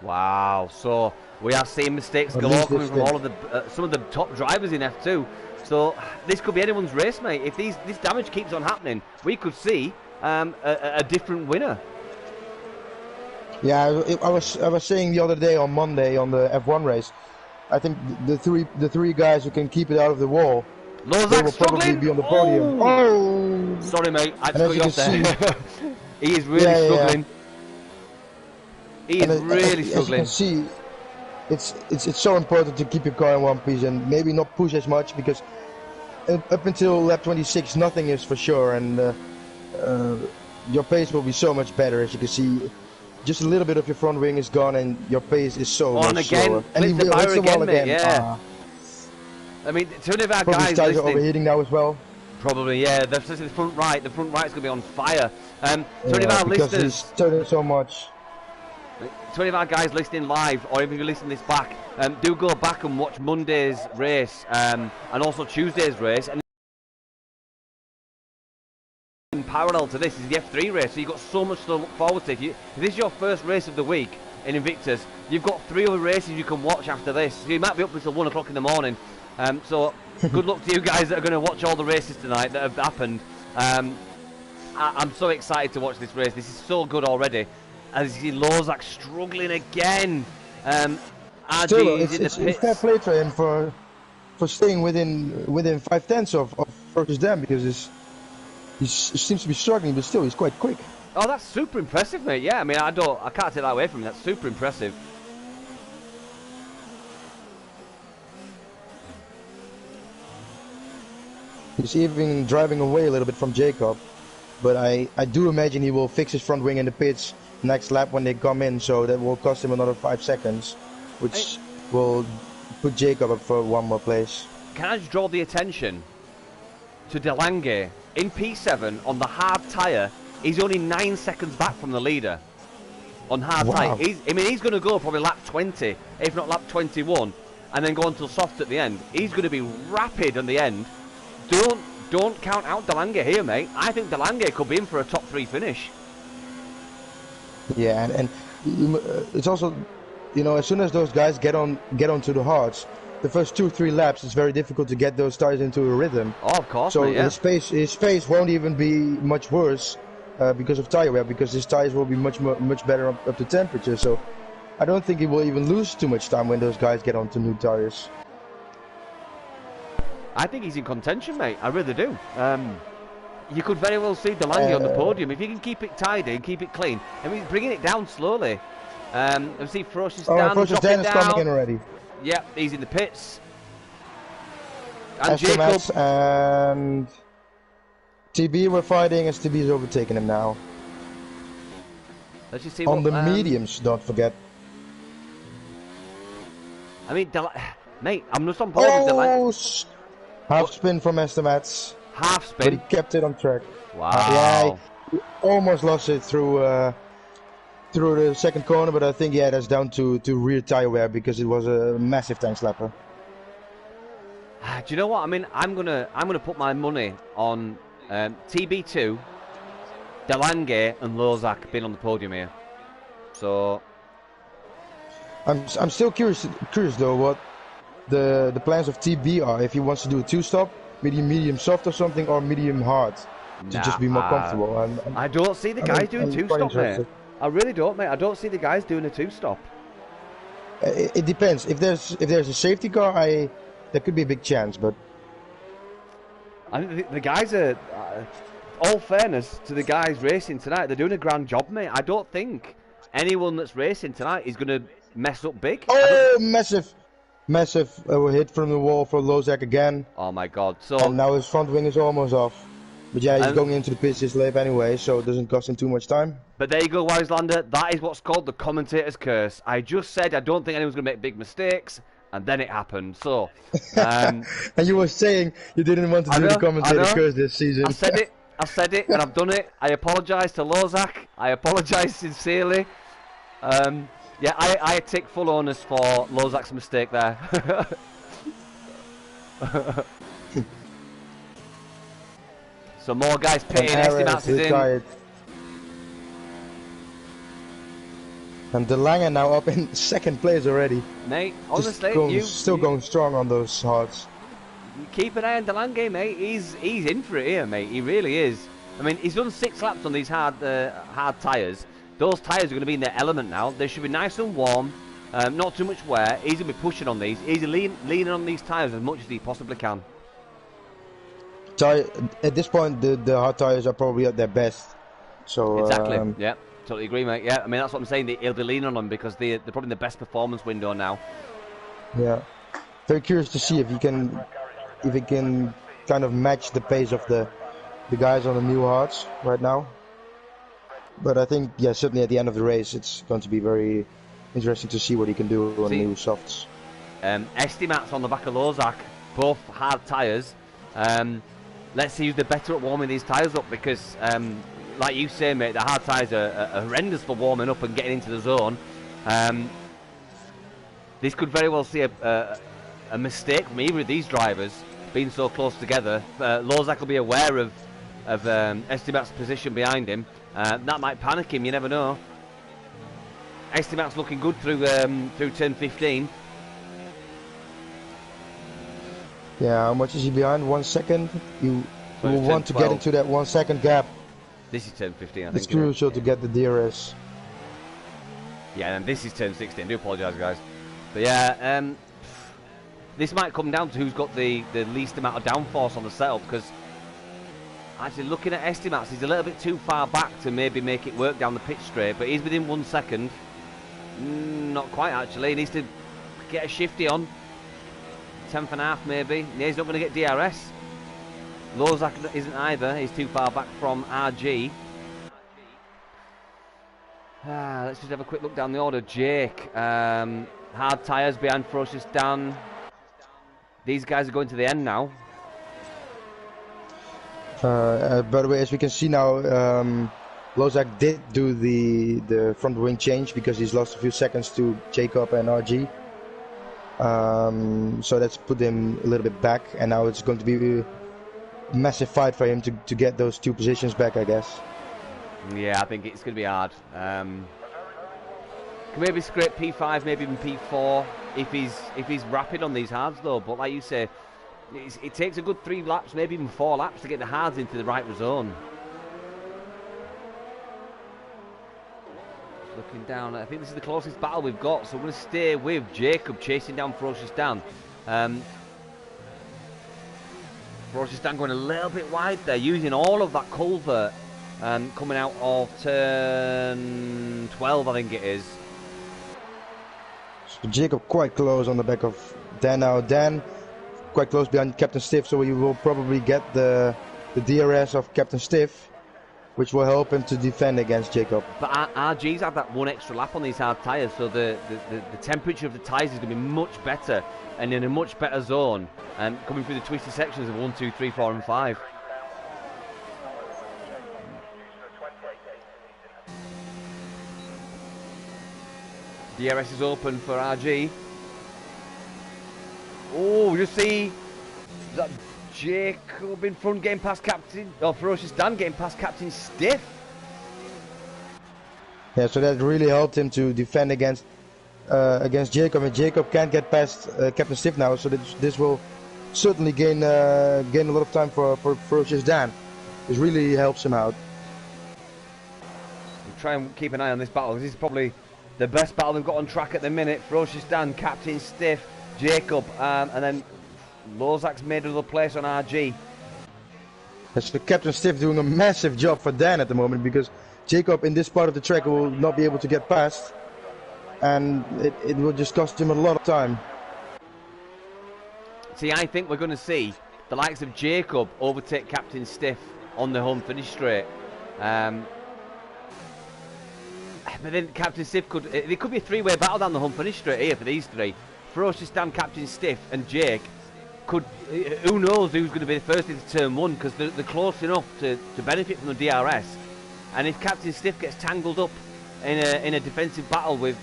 Wow, so we are seeing mistakes galore coming from all of the some of the top drivers in F2. So this could be anyone's race, mate. If this damage keeps on happening, we could see a different winner. Yeah, I was saying the other day on Monday on the F1 race, I think the three guys who can keep it out of the wall, they will probably be on the podium. Oh! Sorry, mate. I just cut you off there. He is really struggling. Yeah. He is really struggling. As you can see, it's so important to keep your car in one piece and maybe not push as much, because up until lap 26 nothing is for sure, and your pace will be so much better. As you can see, just a little bit of your front wing is gone and your pace is so much slower. And he will hit the wall again. Yeah. I mean, two of our guys tires are overheating now as well. Probably, yeah. The front right's going to be on fire. 20 of our because listeners. He's turning so much. 20 of our guys listening live, or if you listen this back, do go back and watch Monday's race and also Tuesday's race. And in parallel to this is the F3 race, so you've got so much to look forward to. If this is your first race of the week in Invictus, you've got 3 other races you can watch after this. So you might be up until 1 o'clock in the morning. So good luck to you guys that are going to watch all the races tonight that have happened. I'm so excited to watch this race. This is so good already. As you see, Lozak struggling again. Still, it's fair play to him for staying within 5/10 of Fergus Dam, because he seems to be struggling, but still he's quite quick. Oh, that's super impressive, mate. Yeah, I mean, I can't take that away from him. That's super impressive. He's even driving away a little bit from Jacob, but I do imagine he will fix his front wing in the pits next lap when they come in, so that will cost him another 5 seconds, which will put Jacob up for 1 more place. Can I just draw the attention to Delange in P7 on the hard tyre? He's only 9 seconds back from the leader on hard tyre. He's going to go probably lap 20, if not lap 21, and then go until soft at the end. He's going to be rapid on the end. Don't count out Delange here, mate. I think Delange could be in for a top 3 finish. Yeah, and it's also, you know, as soon as those guys get onto the hards, the first 2-3 laps, it's very difficult to get those tires into a rhythm. Oh, of course, so mate, yeah. his pace won't even be much worse because of tire wear, because his tires will be much better up to temperature. So I don't think he will even lose too much time when those guys get onto new tires. I think he's in contention, mate. I really do. You could very well see Delange on the podium if you can keep it tidy and keep it clean. I mean, bringing it down slowly. And see Frostistan is coming in already. Yep, he's in the pits. And Jacob. Estimats and TB were fighting as TB is overtaking him now. Let's just see on what, the mediums, don't forget. I mean, mate, I'm just on board with Oh, half spin from Estimats. Half spin? But he kept it on track. Wow. Yeah, he almost lost it through the second corner, but I think that's down to rear tire wear because it was a massive tank slapper. Do you know what? I mean, I'm gonna put my money on TB2, Delange and Lozak being on the podium here. So I'm still curious though what the plans of TB are. If he wants to do a two-stop, medium soft or something, or medium hard to just be more comfortable. I don't see the guys doing two-stop, mate. I really don't, mate. I don't see the guys doing a two-stop. It depends. If there's a safety car, there could be a big chance, but I think the guys are. All fairness to the guys racing tonight, they're doing a grand job, mate. I don't think anyone that's racing tonight is going to mess up big. Oh, massive hit from the wall for Lozak again. Oh my god. So and now his front wing is almost off. But yeah, he's going into the pits this lap anyway, so it doesn't cost him too much time. But there you go, Wiselander. That is what's called the commentator's curse. I just said I don't think anyone's going to make big mistakes, and then it happened. So, and you were saying you didn't want to do the commentator's curse this season. I said it, and I've done it. I apologise to Lozak. I apologise sincerely. Yeah, I take full onus for Lozak's mistake there. So more guys pitting. Estimats is in. And De Lange now up in second place already. Mate, honestly, still going strong on those hards. Keep an eye on De Lange, mate. He's in for it here, mate. He really is. I mean, he's done 6 laps on these hard tyres. Those tyres are going to be in their element now. They should be nice and warm, not too much wear. He's going to be pushing on these. He's leaning on these tyres as much as he possibly can. At this point, the hard tyres are probably at their best. So exactly. Yeah, totally agree, mate. Yeah, I mean that's what I'm saying. He'll be leaning on them because they're probably in the best performance window now. Yeah, very curious to see if he can kind of match the pace of the guys on the new hards right now. But I think, yeah, certainly at the end of the race, it's going to be very interesting to see what he can do on the new softs. Estimats on the back of Lozak, both hard tyres. Let's see who's the better at warming these tyres up because, like you say, mate, the hard tyres are horrendous for warming up and getting into the zone. This could very well see a mistake from either of these drivers being so close together. Lozak will be aware of Estimat's position behind him. That might panic him, you never know. Estimat's looking good through turn 15. Yeah, how much is he behind? 1 second? You will want to get into that 1 second gap. This is turn 15, I think. It's crucial to get the DRS. Yeah, and this is turn 16. I do apologise, guys. But yeah, this might come down to who's got the least amount of downforce on the setup, because actually looking at Estimats, he's a little bit too far back to maybe make it work down the pit straight, but he's within 1 second. Not quite, actually. He needs to get a shifty on. 10th and a half, maybe. Yeah, he's not going to get DRS. Lozak isn't either. He's too far back from RG. Let's just have a quick look down the order. Jake. Hard tyres behind Ferocious Dan. These guys are going to the end now. By the way, as we can see now, Lozak did do the front wing change because he's lost a few seconds to Jacob and RG. So that's put him a little bit back, and now it's going to be a massive fight for him to get those 2 positions back, I guess. Yeah, I think it's going to be hard. Can maybe scrape P5, maybe even P4 if he's rapid on these hards though. But like you say, it takes a good 3 laps, maybe even 4 laps to get the hards into the right zone. Looking down, I think this is the closest battle we've got, so we're going to stay with Jacob chasing down Ferocious Dan. Ferocious Dan going a little bit wide there, using all of that culvert coming out of turn 12, I think it is. So Jacob quite close on the back of Dan now. Dan quite close behind Captain Stiff, so he will probably get the DRS of Captain Stiff, which will help him to defend against Jacob. But RG's had that one extra lap on these hard tyres, so the temperature of the tyres is going to be much better and in a much better zone, coming through the twisty sections of 1, 2, 3, 4 and 5. DRS is open for RG. Oh, you see that Jacob in front getting past Captain, or Ferocious Dan getting past Captain Stiff. Yeah, so that really helped him to defend against Jacob, and Jacob can't get past Captain Stiff now, so this will certainly gain a lot of time for Ferocious Dan. This really helps him out. We'll try and keep an eye on this battle, because this is probably the best battle they've got on track at the minute. Ferocious Dan, Captain Stiff, Jacob, and then Lozak's made another place on RG. That's the Captain Stiff doing a massive job for Dan at the moment, because Jacob in this part of the track will not be able to get past, and it will just cost him a lot of time. See, I think we're going to see the likes of Jacob overtake Captain Stiff on the home finish straight. But then Captain Stiff it could be a three-way battle down the home finish straight here for these three. Ferocious Dan, Captain Stiff and Jake could, who knows who's going to be the first into turn one, because they're close enough to benefit from the DRS. And if Captain Stiff gets tangled up in a defensive battle with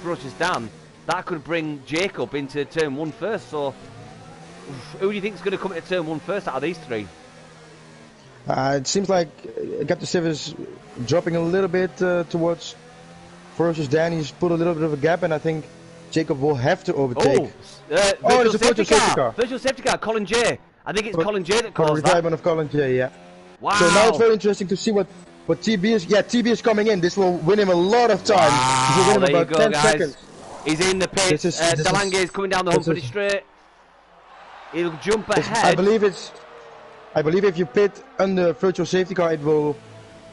Ferocious Dan, that could bring Jacob into turn one first. So who do you think is going to come into turn one first out of these three? It seems like Captain Stiff is dropping a little bit towards Ferocious Dan. He's put a little bit of a gap, and I think Jacob will have to overtake. There's a virtual safety car. Virtual safety car, Colin J. I think it's Colin J that caused that. Retirement of Colin J, yeah. Wow. So now it's very interesting to see what TB is. Yeah, TB is coming in. This will win him a lot of time. Wow, This will win him there about you go, 10 guys. seconds. He's in the pit. Delange is coming down the home pretty straight. He'll jump ahead. I believe if you pit under virtual safety car, it will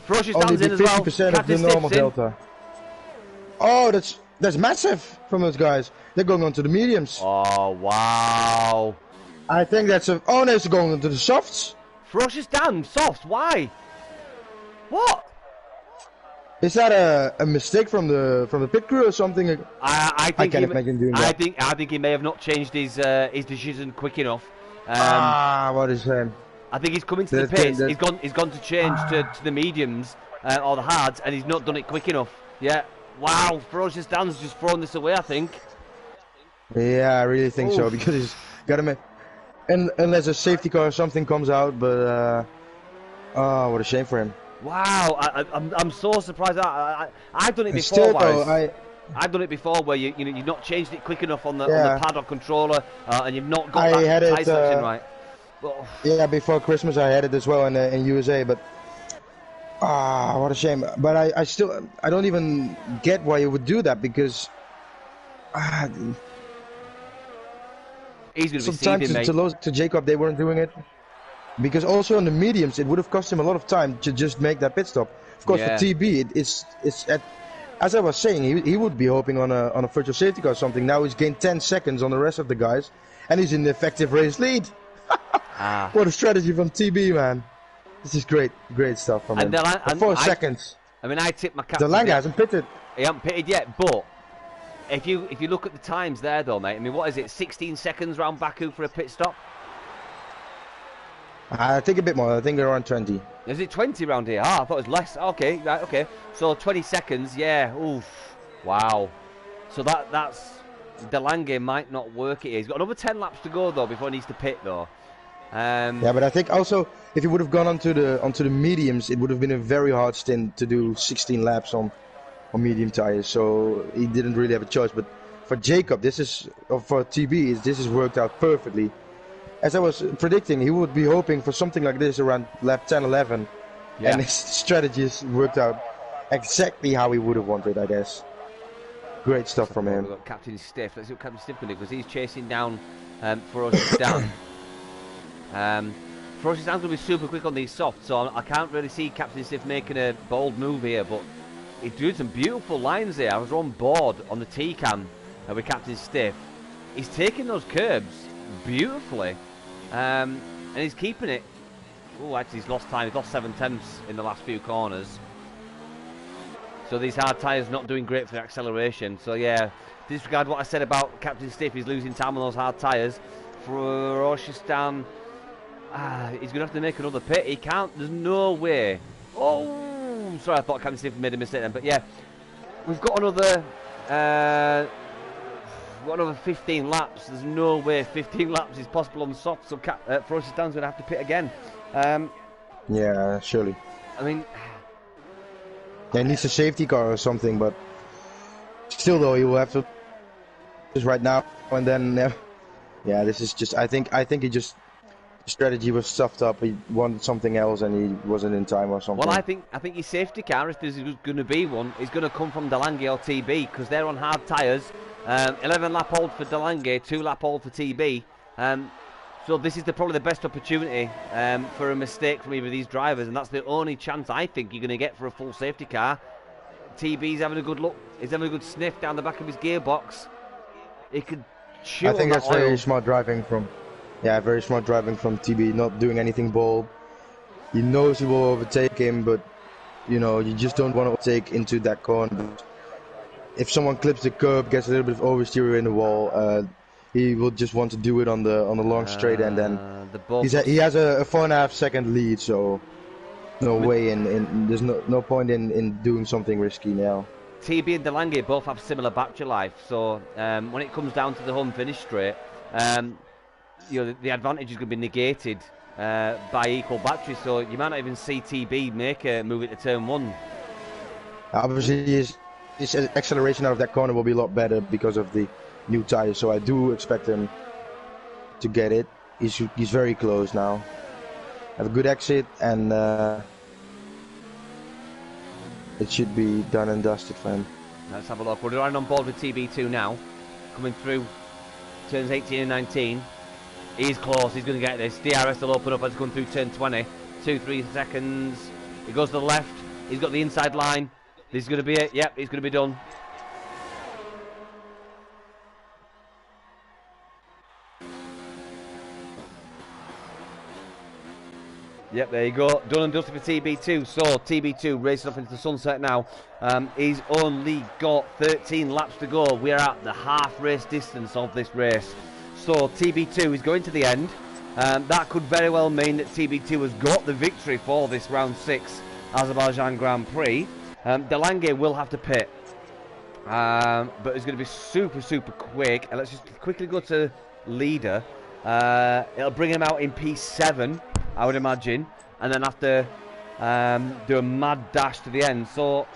Ferocious only Dan's be in as 50% well. of the normal delta. Oh, that's massive from those guys. They're going on to the mediums. Oh, wow. I think that's a... Oh, no, it's going into the softs. Ferocious Dan, softs, why? What? Is that a mistake from the pit crew or something? I can't imagine doing that. I think he may have not changed his decision quick enough. What a shame. I think he's coming to the pits. He's gone to change to the mediums or the hards, and he's not done it quick enough. Yeah. Wow. Ferocious Dan's just thrown this away, I think. Yeah, I really think so, because he's got to make... Unless a safety car or something comes out, but oh, what a shame for him. Wow, I'm so surprised. I've done it before. I've done it before where you've not changed it quick enough on the paddock controller, and you've not got that tyre section right. But, yeah, before Christmas I had it as well in USA, but what a shame. But I don't even get why you would do that, because he's going to be sometimes seething, to Jacob they weren't doing it, because also on the mediums it would have cost him a lot of time to just make that pit stop. Of course, for TB it's at, as I was saying, he would be hoping on a virtual safety car or something. Now he's gained 10 seconds on the rest of the guys, and he's in the effective race lead. What a strategy from TB, man. This is great stuff from him. 4 seconds. I mean, I tipped my captain. Delange hasn't pitted. He hasn't pitted yet, but if you look at the times there, though, mate. I mean, what is it? 16 seconds round Baku for a pit stop. I think a bit more. I think around 20. Is it 20 round here? I thought it was less. Okay, right, okay. So 20 seconds, yeah. Oof. Wow. So that's Delange might not work it here. He's got another 10 laps to go though before he needs to pit though. Yeah, but I think also if he would have gone onto the mediums, it would have been a very hard stint to do 16 laps on medium tires. So he didn't really have a choice. But for Jacob, for TB, this has worked out perfectly. As I was predicting, he would be hoping for something like this around lap 10, 11. Yeah. And his strategies worked out exactly how he would have wanted, I guess. Great stuff from him. We've got Captain Stiff. Let's see what Captain Stiff can do, because he's chasing down Ferocious Dan. Ferocious Dan's going to be super quick on these softs, so I can't really see Captain Stiff making a bold move here, but he's doing some beautiful lines here. I was on board on the T-cam with Captain Stiff. He's taking those curbs beautifully, and he's keeping it. Oh, actually, he's lost time. He's lost 7/10 in the last few corners. So these hard tyres not doing great for the acceleration. So yeah, disregard what I said about Captain Stiff. He's losing time on those hard tyres. Ferocious-Dan, he's going to have to make another pit. He can't. There's no way. Oh, sorry, I thought Captain Stiff made a mistake then. But yeah, we've got another 15 laps. There's no way 15 laps is possible on soft. So Ferocious-Dan's going to have to pit again. Yeah, surely. I mean, he needs a safety car or something, but still though he will have to just right now and then. Yeah, this is just. I think he just strategy was stuffed up. He wanted something else and he wasn't in time or something. Well, I think his safety car, if there's going to be one, is going to come from Delange or TB because they're on hard tyres. 11 lap hold for Delange, 2 lap hold for TB. So this is probably the best opportunity for a mistake from either of these drivers, and that's the only chance I think you're going to get for a full safety car. TB's having a good look. He's having a good sniff down the back of his gearbox. He could chew I think on that's that oil. very smart driving from. Yeah, very smart driving from TB. Not doing anything bold. He knows he will overtake him, but you know you just don't want to overtake into that corner. If someone clips the curb, gets a little bit of oversteer in the wall. He will just want to do it on the long straight, and then he has a 4.5 second lead, so no way in there's no point in doing something risky now. TB and Delange both have similar battery life, so when it comes down to the home finish straight, you know the advantage is going to be negated by equal battery, so you might not even see TB make a move into turn 1. Obviously, his acceleration out of that corner will be a lot better because of the new tires, so I do expect him to get it. He's very close now. Have a good exit, and it should be done and dusted for him. Let's have a look. We're running on board with TB2 now, coming through turns 18 and 19. He's close. He's going to get this. DRS will open up as he's going through turn 20. 2-3 seconds. He goes to the left. He's got the inside line. This is going to be it. Yep, he's going to be done. Yep, there you go. Done and dusted for TB2. So, TB2 racing off into the sunset now. He's only got 13 laps to go. We are at the half race distance of this race. So, TB2 is going to the end. That could very well mean that TB2 has got the victory for this round 6 Azerbaijan Grand Prix. Delange will have to pit. But it's going to be super quick. And let's just quickly go to leader. It'll bring him out in P7. I would imagine, and then have to do a mad dash to the end. So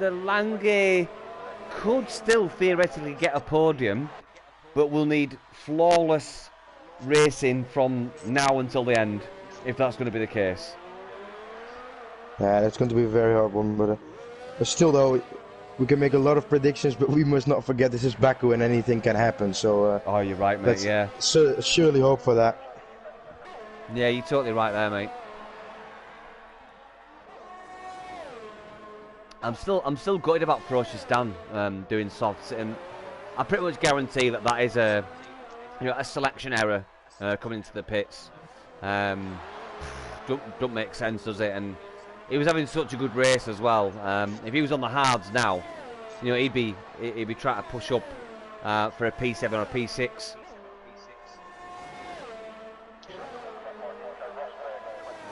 Delange could still theoretically get a podium, but we'll need flawless racing from now until the end, if that's going to be the case. Yeah, that's going to be a very hard one, but still though, we can make a lot of predictions, but we must not forget this is Baku and anything can happen. So oh, you're right, mate. Yeah, surely hope for that. Yeah, you're totally right there, mate. I'm still gutted about Ferocious-Dan doing softs, and I pretty much guarantee that is a selection error coming into the pits. Don't make sense, does it? And he was having such a good race as well. If he was on the hards now, you know, he'd be trying to push up for a P7 or a P6.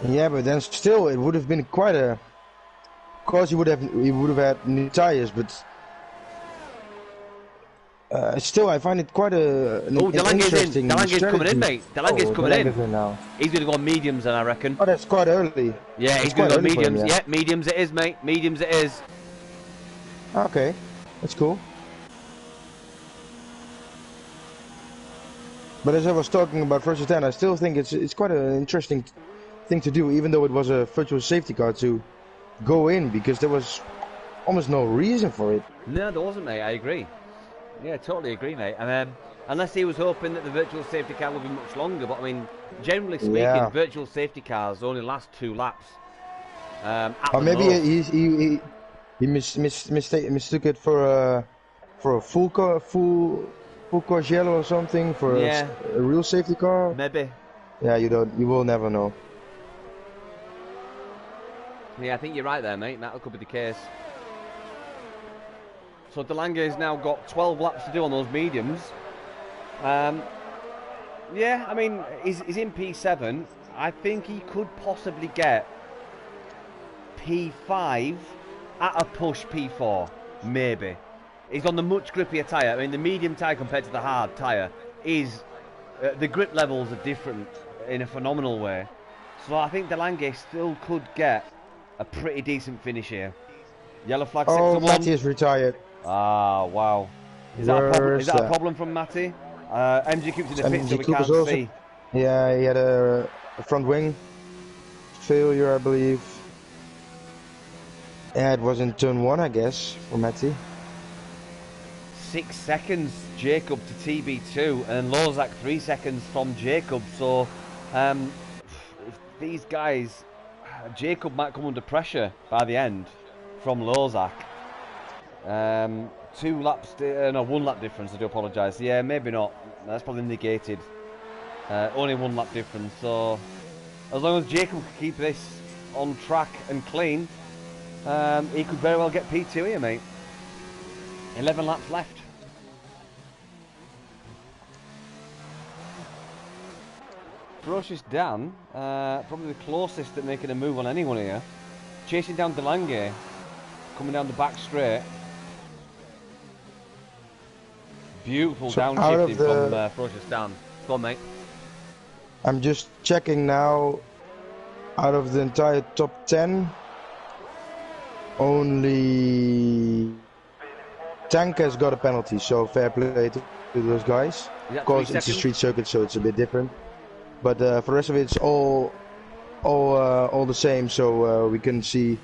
Yeah, but then still, it would have been quite a. Of course, he would have had new tires, but still, I find it quite an interesting. Delange's coming in, mate. Delange's coming in now. He's going to go mediums, then I reckon. Oh, that's quite early. Yeah, he's going to go mediums. Yeah, mediums it is, mate. Mediums it is. Okay, that's cool. But as I was talking about Ferocious-Dan, I still think it's quite an interesting thing to do, even though it was a virtual safety car, to go in, because there was almost no reason for it. No, there wasn't, mate. I agree. Yeah, totally agree, mate. And unless he was hoping that the virtual safety car would be much longer, but I mean, generally speaking, virtual safety cars only last 2 laps. Or maybe he mistook it for a full full course yellow or something for Yeah. a real safety car? Maybe. Yeah, you will never know. Yeah, I think you're right there, mate. That could be the case. So Delange's now got 12 laps to do on those mediums. Yeah, I mean, he's in P7. I think he could possibly get P5 at a push P4, maybe. He's on the much grippier tyre. I mean, the medium tyre compared to the hard tyre is... the grip levels are different in a phenomenal way. So I think Delange still could get a pretty decent finish here. Yellow flag 6 to 1. Matty is retired. Ah, wow. Is that a problem from Matty? MG Cooper's in the pit, so we can't see. Yeah, he had a front wing failure, I believe. Yeah, it was in turn 1, I guess, for Matty. 6 seconds, Jacob to TB2, and Lozak 3 seconds from Jacob. So, if these guys, Jacob might come under pressure by the end from Lozak. 2 laps, no, 1 lap difference, I do apologise. Yeah, maybe not. That's probably negated. Only 1 lap difference. So, as long as Jacob can keep this on track and clean, he could very well get P2 here, mate. 11 laps left. Ferocious Dan, probably the closest at making a move on anyone here. Chasing down Delange, coming down the back straight. Beautiful downshifting from Ferocious Dan. Go on, mate. I'm just checking now. Out of the entire top 10, only Tank has got a penalty, so fair play to those guys. Of course, it's a street circuit, so it's a bit different. But for the rest of it, it's all the same. So we can see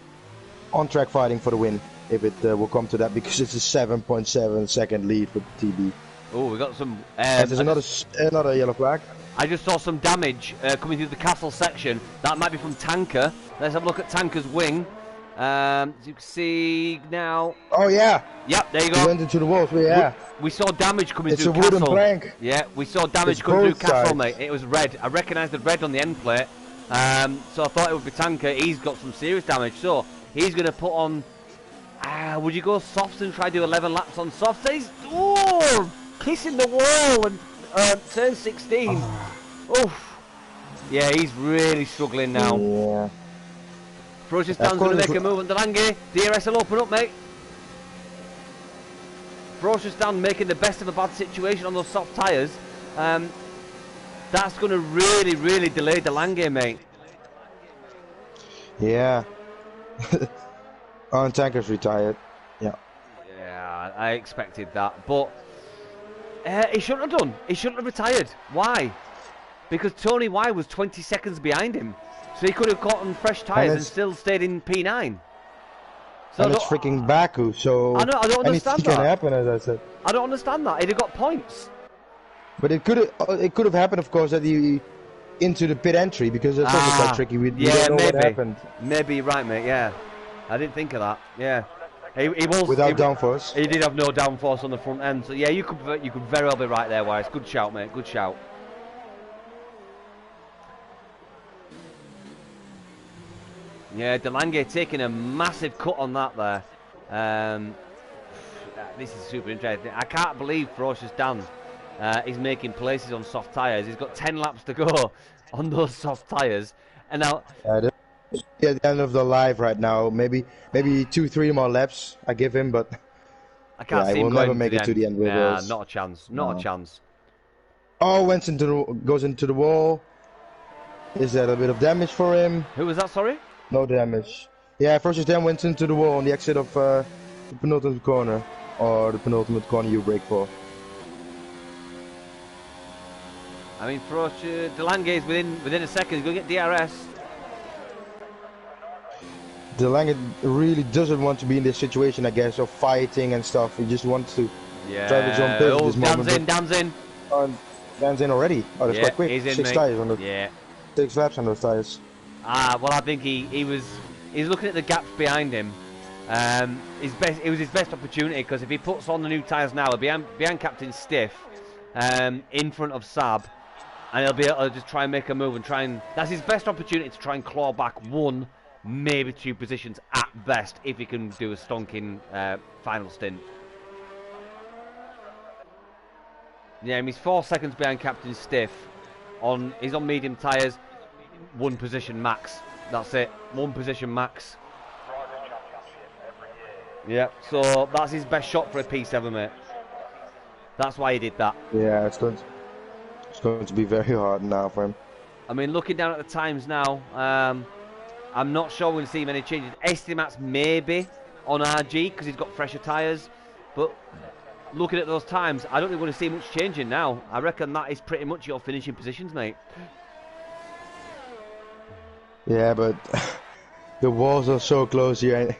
on-track fighting for the win if it will come to that, because it's a 7.7 second lead for TB. Oh, we got some. There's another yellow flag. I just saw some damage coming through the castle section. That might be from Tanker. Let's have a look at Tanker's wing. As you can see now. Oh yeah. Yep, there you go. He went into the walls. Yeah. We saw damage coming through castle. It's a wooden plank. Yeah, we saw damage coming through castle, mate. It was red. I recognised the red on the end plate. So I thought it would be Tanker. He's got some serious damage. So he's going to put on. Would you go softs and try to do 11 laps on softs? He's kissing the wall and turn 16. Oof. Yeah, he's really struggling now. Yeah. Ferocious Dan's going to make a move on Delange. DRS will open up, mate. Ferocious Dan making the best of a bad situation on those soft tyres. That's going to really, really delay Delange, mate. Yeah. Tanker's retired. Yeah. Yeah, I expected that. But he shouldn't have done. He shouldn't have retired. Why? Because Tony Y was 20 seconds behind him. So he could have gotten fresh tyres and still stayed in P9. So and it's freaking Baku, so I don't understand anything that. can happen, as I said. I don't understand that. He'd have got points. But it could have happened, of course, that he into the pit entry, because it's also quite tricky. We don't know what happened. Maybe you're right, mate. Yeah, I didn't think of that. Yeah, he was without downforce. He did have no downforce on the front end. So yeah, you could very well be right there, Wise. Good shout, mate. Good shout. Yeah, Delange taking a massive cut on that there. This is super interesting. I can't believe Ferocious Dan is making places on soft tyres. He's got 10 laps to go on those soft tyres. And now... at the end of the live right now. Maybe 2-3 more laps I give him, but... I can't see him will never make it to the end with those. Not a chance. Not a chance. Oh, goes into the wall. Is that a bit of damage for him? Who was that, sorry? No damage. Yeah, Ferocious Dan went into the wall on the exit of the penultimate corner. Or the penultimate corner you brake for. I mean, Ferocious Delange is within a second. He's going to get DRS. Delange really doesn't want to be in this situation, I guess, of fighting and stuff. He just wants to drive his own pace at this moment. Dan's in. Dan's in already. Oh, that's quite quick. He's in, 6 tires on the 6 laps on those tires. Well, I think he's looking at the gaps behind him. It was his best opportunity, because if he puts on the new tyres now, he'll be behind Captain Stiff, in front of Sab, and he'll be able to just try and make a move and try and. That's his best opportunity to try and claw back 1, maybe 2 positions at best, if he can do a stonking final stint. Yeah, he's 4 seconds behind Captain Stiff. He's on medium tyres, 1 position max. That's it, 1 position max. Yeah, so that's his best shot for a P7, mate. That's why he did that. Yeah, it's going to be very hard now for him. I mean, looking down at the times now, I'm not sure we'll see many changes. Estimates maybe on RG because he's got fresher tyres, but looking at those times, I don't think we're going to see much changing now. I reckon that is pretty much your finishing positions, mate. Yeah, but the walls are so close here.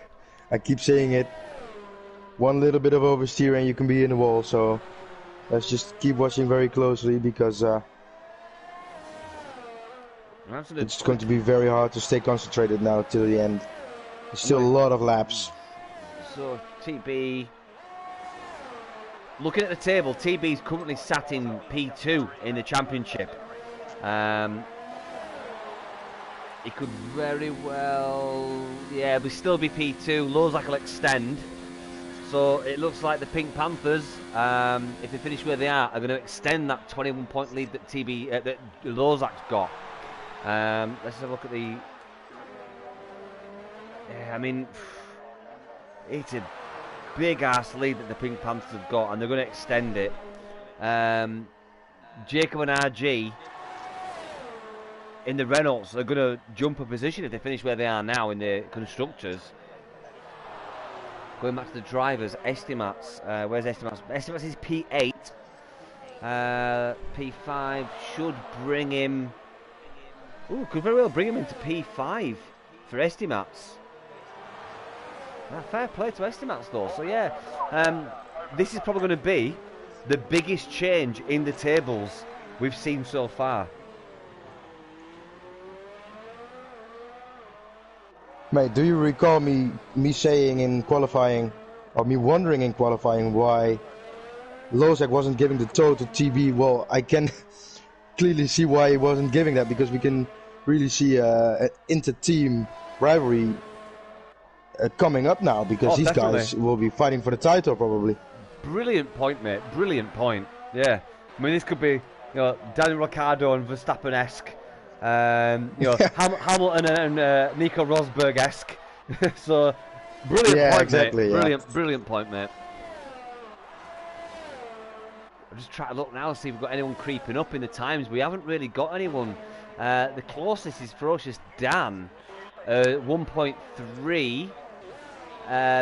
I keep saying it. One little bit of oversteer and you can be in the wall. So let's just keep watching very closely, because it's going to be very hard to stay concentrated now till the end. There's still a lot of laps. So TB, looking at the table, TB is currently sat in P2 in the championship. He could very well, yeah, but still be P2. Lozak will extend. So it looks like the Pink Panthers, if they finish where they are going to extend that 21-point lead that that Lozak's got. Let's have a look at the. Yeah, I mean, it's a big ass lead that the Pink Panthers have got, and they're going to extend it. Jacob and RG in the Renaults are going to jump a position if they finish where they are now in the constructors. Going back to the drivers, Estimats. Where's Estimats? Estimats is P8. P5 should bring him. Ooh, could very well bring him into P5 for Estimats. Fair play to Estimats though. So yeah, this is probably going to be the biggest change in the tables we've seen so far. Mate, do you recall me saying in qualifying, or me wondering in qualifying, why Lozak wasn't giving the toe to TB? Well, I can clearly see why he wasn't giving that, because we can really see an inter-team rivalry coming up now, because these guys will be fighting for the title probably. Brilliant point, mate. Brilliant point. Yeah, I mean, this could be, Daniel Ricciardo and Verstappen-esque. Hamilton and Nico Rosberg-esque. So, brilliant point, exactly, mate. Brilliant point, mate. I'm just trying to look now and see if we've got anyone creeping up in the times. We haven't really got anyone. The closest is Ferocious Dan, 1.3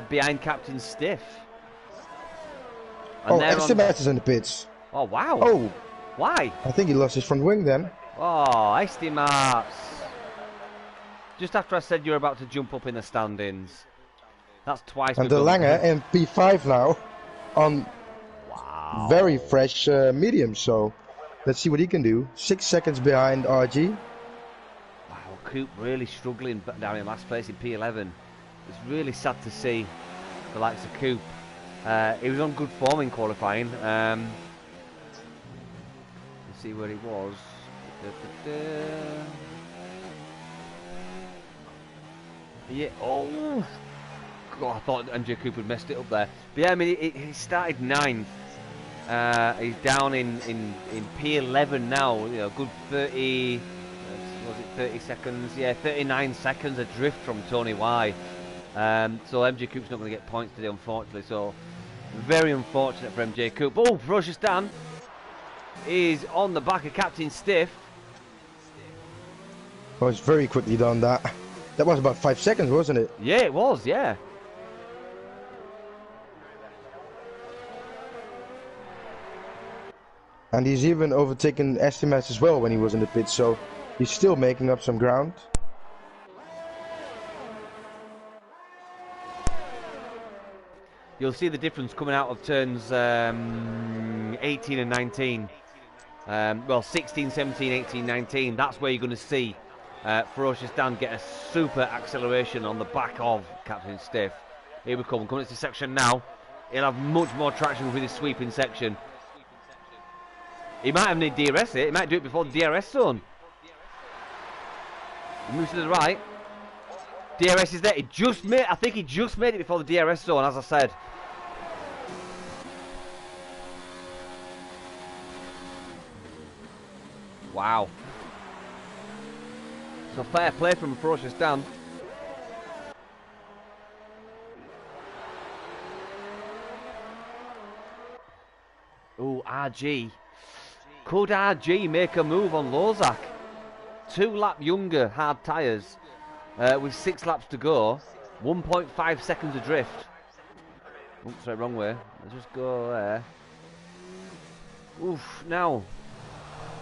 behind Captain Stiff. And Estimates is in the pits. Oh, wow. Oh. Why? I think he lost his front wing then. Oh, Estimates. Just after I said you were about to jump up in the standings. That's twice. And De Lange in P5 now on very fresh medium. So let's see what he can do. 6 seconds behind RG. Wow, Coop really struggling down in last place in P11. It's really sad to see the likes of Coop. He was on good form in qualifying. Let's see where he was. Yeah. Oh. God, I thought MJ Cooper had messed it up there. But yeah, I mean, he started 9th. He's down in P11 now. Good 30. Was it 30 seconds? Yeah, 39 seconds adrift from Tony Y. So MJ Coop's not going to get points today, unfortunately. So very unfortunate for MJ Coop. Oh, Ferocious Dan is on the back of Captain Stiff. Well, it's very quickly done that. That was about 5 seconds, wasn't it? Yeah, it was, yeah. And he's even overtaken Estimates as well when he was in the pit, so he's still making up some ground. You'll see the difference coming out of turns 18 and 19. Well, 16, 17, 18, 19. That's where you're going to see Ferocious Dan get a super acceleration on the back of Captain Stiff. Here we come. Coming into this section now. He'll have much more traction with his sweeping section. He might have need DRS it. He might do it before the DRS zone. He moves to the right. DRS is there. I think he just made it before the DRS zone, as I said. Wow. So fair play from Ferocious Dan. Oh, RG. Could RG make a move on Lozak? 2 lap younger hard tyres with 6 laps to go. 1.5 seconds adrift. Oops, sorry, wrong way. Let's just go there. Oof, now.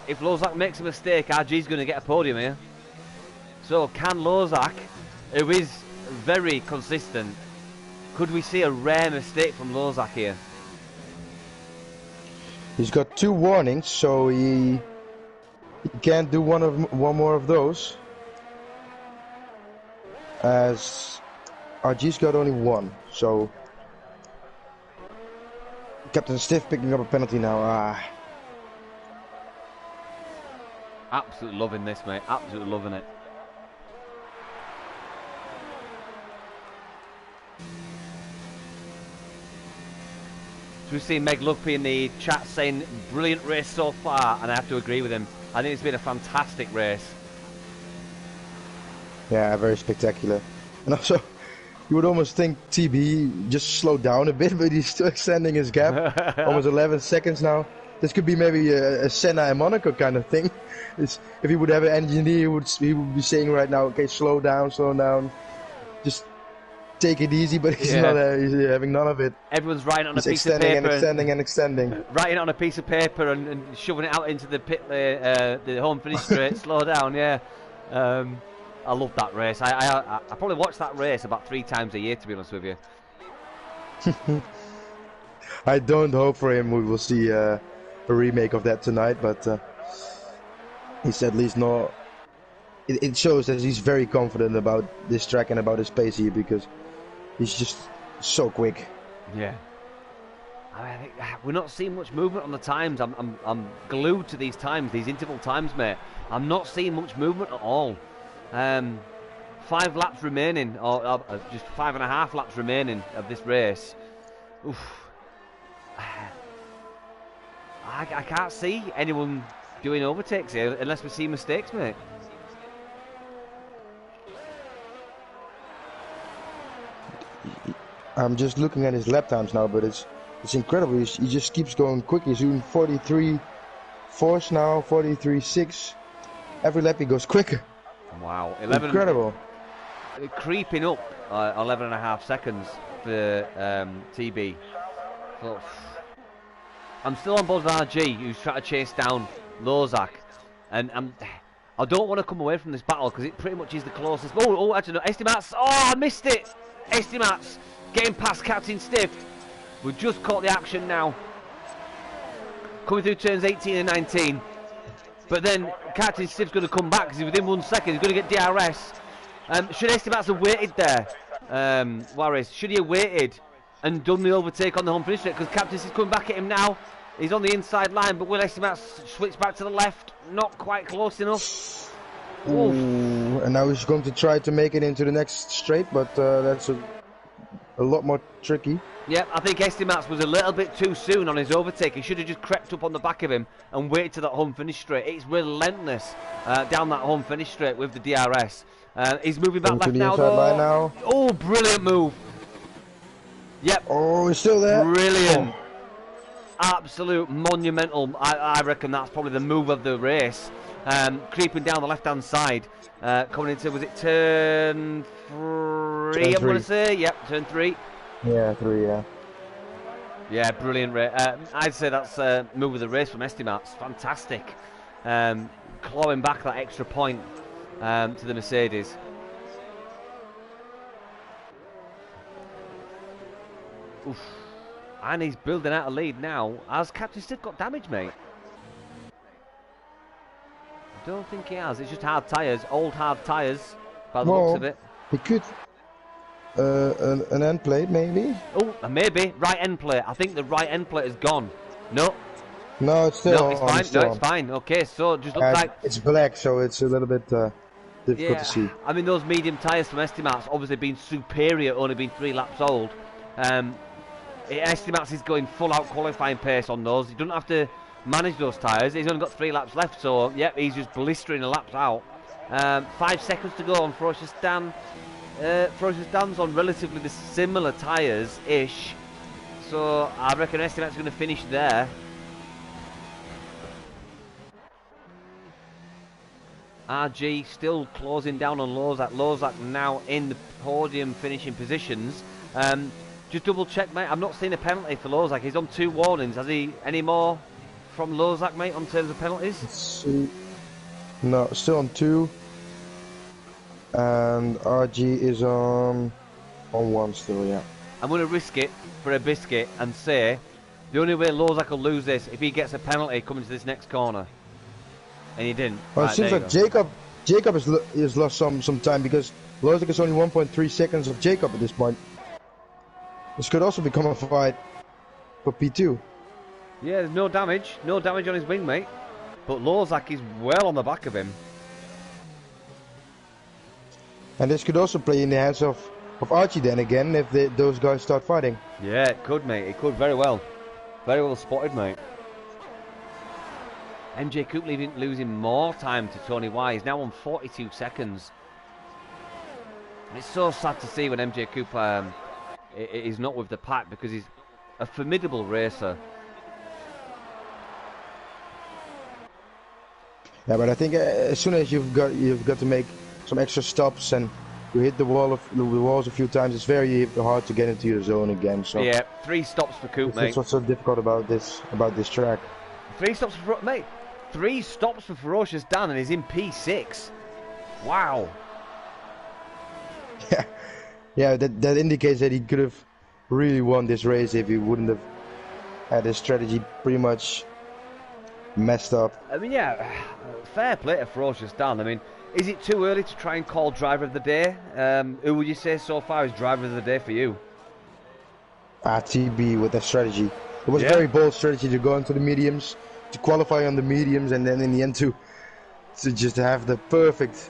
If Lozak makes a mistake, RG's going to get a podium here. So, can Lozak, who is very consistent, could we see a rare mistake from Lozak here? He's got 2 warnings, so he can't do one more of those. As RG's got only 1, so Captain Stiff picking up a penalty now. Absolutely loving this, mate. Absolutely loving it. So we've seen Meg Lugby in the chat saying, brilliant race so far, and I have to agree with him. I think it's been a fantastic race. Yeah, very spectacular. And also, you would almost think TB just slowed down a bit, but he's still extending his gap. Almost 11 seconds now. This could be maybe a Senna and Monaco kind of thing. If he would have an engineer, he would be saying right now, okay, slow down, just take it easy, but he's not. He's having none of it. Everyone's writing on a piece of paper, and extending. Writing on a piece of paper and shoving it out into the pit, the home finish straight. Slow down, yeah. I love that race. I probably watch that race about 3 times a year, to be honest with you. I don't hope for him we will see a remake of that tonight, but he's at least not. It shows that he's very confident about this track and about his pace here, because he's just so quick. Yeah. I think we're not seeing much movement on the times. I'm glued to these times, these interval times, mate. I'm not seeing much movement at all. 5 laps remaining, or just 5.5 laps remaining of this race. Oof. I can't see anyone doing overtakes here unless we see mistakes, mate. I'm just looking at his lap times now, but it's incredible. He just keeps going quick. He's doing 43.4 now, 43.6. Every lap he goes quicker. Wow, incredible. Creeping up 11.5 seconds for TB. So, I'm still on board with RG, who's trying to chase down Lozak, and I don't want to come away from this battle because it pretty much is the closest. Oh, actually no, Estimats. Oh, I missed it. Estimats getting past Captain Stiff. We've just caught the action now. Coming through turns 18 and 19. But then Captain Stiff's going to come back because he's within 1 second. He's going to get DRS. Should Estimats have waited there? Juarez, should he have waited and done the overtake on the home finish? Because Captain Stiff's coming back at him now. He's on the inside line, but will Estimats switch back to the left? Not quite close enough. Ooh, and now he's going to try to make it into the next straight, but that's a lot more tricky. Yep, I think Estimats was a little bit too soon on his overtake. He should have just crept up on the back of him and waited to that home finish straight. It's relentless down that home finish straight with the DRS. He's moving back left now, though. Oh, brilliant move. Yep. Oh, he's still there. Brilliant. Oh. Absolute monumental. I reckon that's probably the move of the race. Creeping down the left-hand side. Coming into, was it turn 3, I'm going to say? Yep, turn 3. Yeah, 3, yeah. Yeah, brilliant race. I'd say that's move of the race from Estimats. Fantastic. Clawing back that extra point to the Mercedes. Oof. And he's building out a lead now. Has Captain Stiff got damage, mate? I don't think he has. It's just hard tyres. Old hard tyres, by the looks of it. an end plate, maybe? Oh, maybe. Right end plate. I think the right end plate is gone. No. No, it's still No, it's on. fine. It's still No, it's on. fine. Okay, so it just looks like... It's black, so it's a little bit difficult to Yeah, see. I mean, those medium tyres from Estimax obviously been superior, only been 3 laps old. Estimax is going full-out qualifying pace on those. He doesn't have to manage those tyres. He's only got 3 laps left, so, yep, he's just blistering the laps out. 5 seconds to go on Ferocious Dan. Ferocious Dan's on relatively the similar tyres-ish. So, I reckon Estimax is going to finish there. RG still closing down on Lozak. Lozak now in the podium finishing positions. Just double check, mate. I've not seen a penalty for Lozak. He's on 2 warnings. Has he any more from Lozak, mate, on terms of penalties? Let's see. No, still on 2. And RG is on 1 still, yeah. I'm going to risk it for a biscuit and say the only way Lozak will lose this if he gets a penalty coming to this next corner. And he didn't. Well, Right, it seems like Jacob has lost some time because Lozak is only 1.3 seconds of Jacob at this point. This could also become a fight for P2. Yeah, there's no damage. No damage on his wing, mate. But Lozak is well on the back of him. And this could also play in the hands of Archie then again if those guys start fighting. Yeah, it could, mate. It could very well. Very well spotted, mate. MJ Coop losing more time to Tony Y. He's now on 42 seconds. It's so sad to see when MJ Coop is not with the pack because he's a formidable racer. Yeah, but I think as soon as you've got to make some extra stops and you hit the walls a few times, it's very hard to get into your zone again. So yeah, 3 stops for Coop, mate. That's what's so difficult about this track. 3 stops for mate. 3 stops for Ferocious Dan and he's in P6. Wow. Yeah, that indicates that he could have really won this race if he wouldn't have had his strategy pretty much messed up. I mean, yeah, fair play to Ferocious Dan. I mean, is it too early to try and call driver of the day? Who would you say so far is driver of the day for you? TB with that strategy. It was a very bold strategy to go into the mediums, to qualify on the mediums, and then in the end to just have the perfect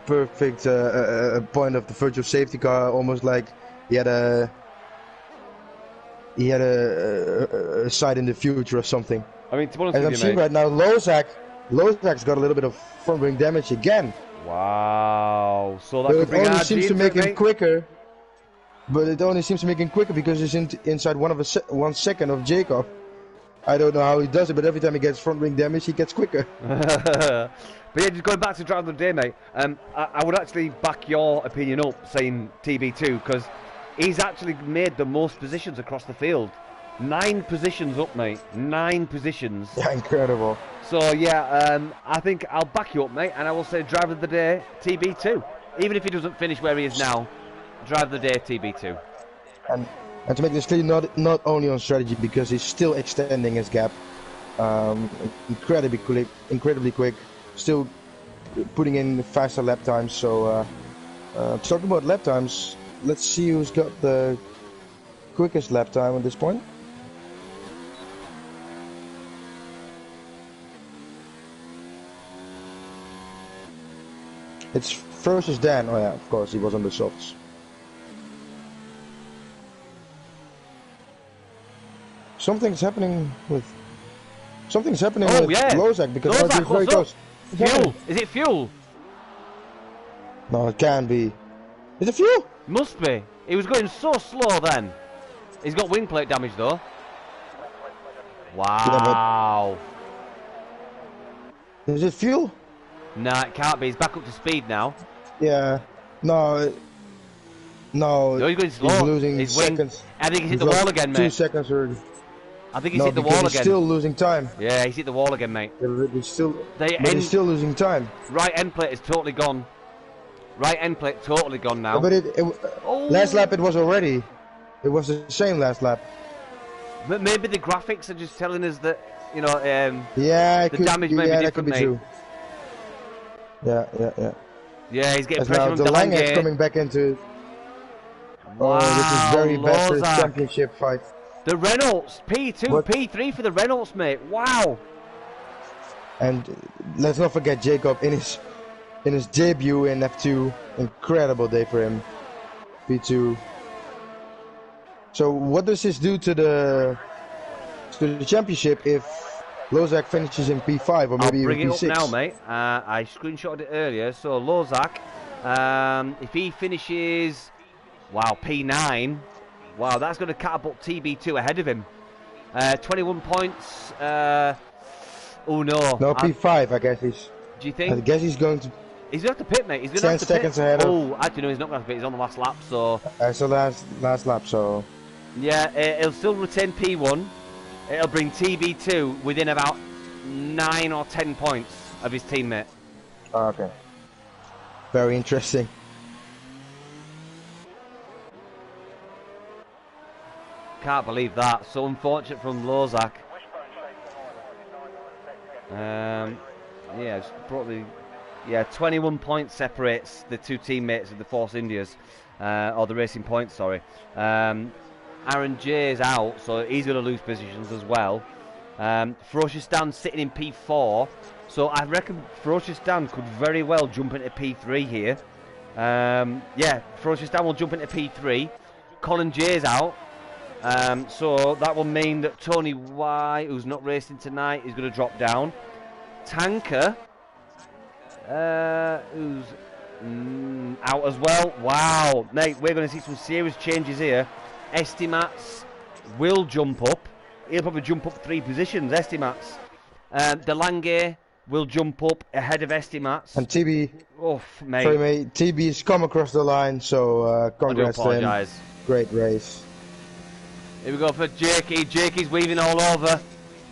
point of the virtual safety car, almost like he had a sight in the future or something. I mean, to be honest as with I'm you, seeing mate, right now, Lozak's got a little bit of front wing damage again. wow. So that But could it bring only RG seems to into make it, him mate. quicker. But it only seems to make him quicker because he's inside 1 second of Jacob. I don't know how he does it, but every time he gets front wing damage, he gets quicker. But yeah, just going back to driver of the day, mate. I would actually back your opinion up, saying TB2, because he's actually made the most positions across the field. 9 positions up, mate. 9 positions. Yeah, incredible. So yeah, I think I'll back you up, mate, and I will say driver of the day, TB2. Even if he doesn't finish where he is now, driver of the day, TB2. And to make this clear, not only on strategy, because he's still extending his gap, incredibly quick, still putting in faster lap times. So talking about lap times, let's see who's got the quickest lap time at this point. It's Ferocious Dan. Oh yeah, of course, he was on the softs. Something's happening with Lozak because Lozak, RG is very close. Fuel! Is it fuel? No, it can't be. Is it fuel? Must be. He was going so slow then. He's got wing plate damage though. Wow. Yeah, is it fuel? Nah, it can't be. He's back up to speed now. Yeah. No, he's going slow. He's losing His seconds. I think he's hit the wall again, mate. 2 seconds already. I think he's hit the wall he's again. still losing time. Yeah, he's hit the wall again, mate. He's still losing time. Right end plate is totally gone. Right end plate totally gone now. But last lap it was already. It was the same last lap. But maybe the graphics are just telling us that, you know, yeah, the damage may be that different, could be mate. true. Yeah. Yeah, he's getting As pressure now on the Lange is Delange. coming back into. Oh, this is Wow, very bad for his Lozak. championship fight. The Reynolds, P2, What? P3 for the Reynolds, mate. Wow. And let's not forget Jacob in his debut in F2. Incredible day for him. P2. So what does this do to the championship if Lozak finishes in P5 or maybe I'll bring even it P6? up now, mate. I screenshotted it earlier. So Lozak, if he finishes, wow, P9, wow, that's going to catapult TB2 ahead of him. 21 points. Oh no. No, P5, I guess he's. Do you I think? guess he's going to. He's going to have to pit, mate. He's going to have 10 to pit. seconds ahead of. Oh, actually, no, he's not going to have to pit. He's on the last lap, so. So last lap, so. Yeah, he'll still retain P1. It'll bring TB2 within about 9 or 10 points of his teammate. Okay. Very interesting. Can't believe that. So unfortunate from Lozak. Yeah, it's probably 21 points separates the two teammates of the Force Indias, or the Racing Point, sorry. Aaron J is out, so he's going to lose positions as well. Ferocious Dan sitting in P4, so I reckon Ferocious Dan could very well jump into P3 here. Yeah, Ferocious Dan will jump into P3. Colin J is out. So that will mean that Tony Y, who's not racing tonight, is going to drop down. Tanker, who's out as well. Wow, mate, we're going to see some serious changes here. Estimats will jump up. He'll probably jump up 3 positions, Estimats. Delange will jump up ahead of Estimats. And TB. Oh, mate. Sorry, mate. TB's come across the line, so congrats I do to him. apologise. Great race. Here we go for Jakey. Jakey's weaving all over.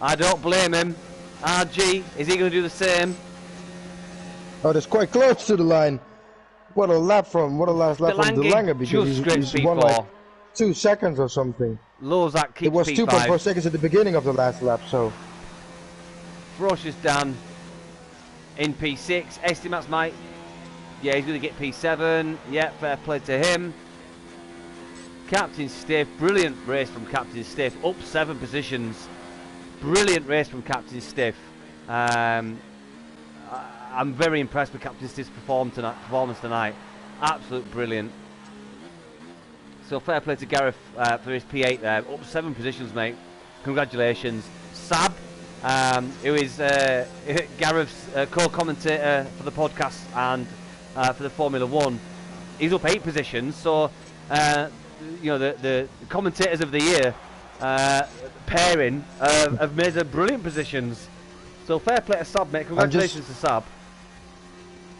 I don't blame him. RG, is he going to do the same? Oh, that's quite close to the line. What a last lap from Delange because he's won like 2 seconds or something. Lozak keeps It was P5. 2.4 seconds at the beginning of the last lap, so. Ferocious Dan in P6. Estimates might. Yeah, he's going to get P7. Yeah, fair play to him. Captain Stiff, brilliant race from Captain Stiff, up 7 positions. Brilliant race from Captain Stiff. I'm very impressed with Captain Stiff's performance tonight. Absolute brilliant. So fair play to Gareth for his P8 there, up 7 positions, mate. Congratulations. Sab, who is Gareth's co-commentator for the podcast and for the Formula 1, he's up 8 positions. So. You know, the commentators of the year pairing have made brilliant positions. So fair play to Sab, mate. Congratulations to Sab.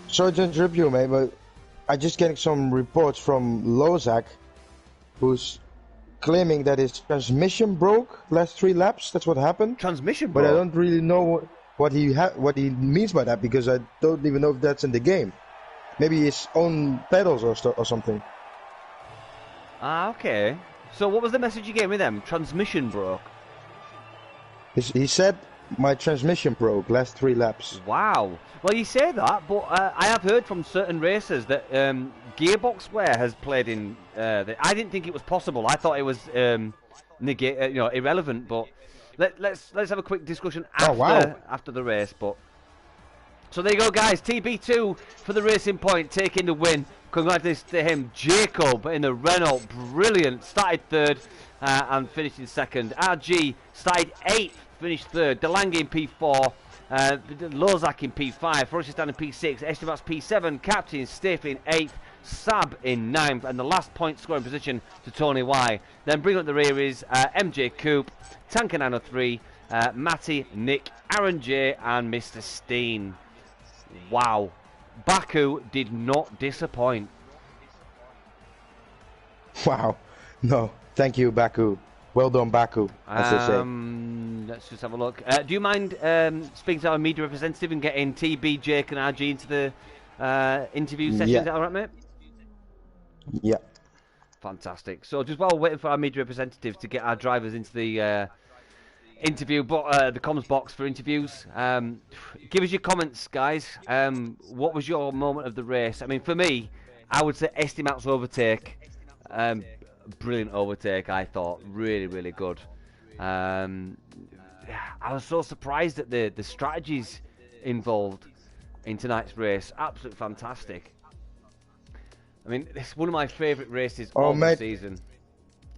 Sorry to interrupt you, mate, but I'm just getting some reports from Lozak, who's claiming that his transmission broke last 3 laps. That's what happened. Transmission broke? But I don't really know what he means by that, because I don't even know if that's in the game. Maybe his own pedals or something. Ah, okay. So what was the message you gave me then? Transmission broke? He said my transmission broke last 3 laps. Wow. Well, you say that, but I have heard from certain racers that gearbox wear has played in. I didn't think it was possible. I thought it was irrelevant. But let's have a quick discussion after the race. But so there you go, guys. TB2 for the Racing Point, taking the win. Congratulations to him. Jacob in the Renault, brilliant. Started 3rd and finished in 2nd. RG started 8th, finished 3rd. Delange in P4. Lozak in P5. Ferocious Dan in P6. Estebat's P7. Captain Stiff in 8th. Sab in 9th. And the last point scoring position to Tony Y. Then bring up the rear is MJ Coop, Tanker 903, Matty, Nick, Aaron J, and Mr. Steen. Wow. Baku did not disappoint. Wow. No. Thank you, Baku. Well done, Baku, as they say. Let's just have a look. Do you mind speaking to our media representative and getting TB, Jake, and RG into the interview session? Yeah. Is that all right, mate? Yeah. Fantastic. So just while we're waiting for our media representative to get our drivers into the interview, the comms box for interviews, give us your comments, guys. What was your moment of the race? I mean, for me, I would say Estimat's overtake Brilliant overtake, I thought. Really, really good. I was so surprised at the strategies involved in tonight's race. Absolutely fantastic. I mean, it's one of my favourite races of the season.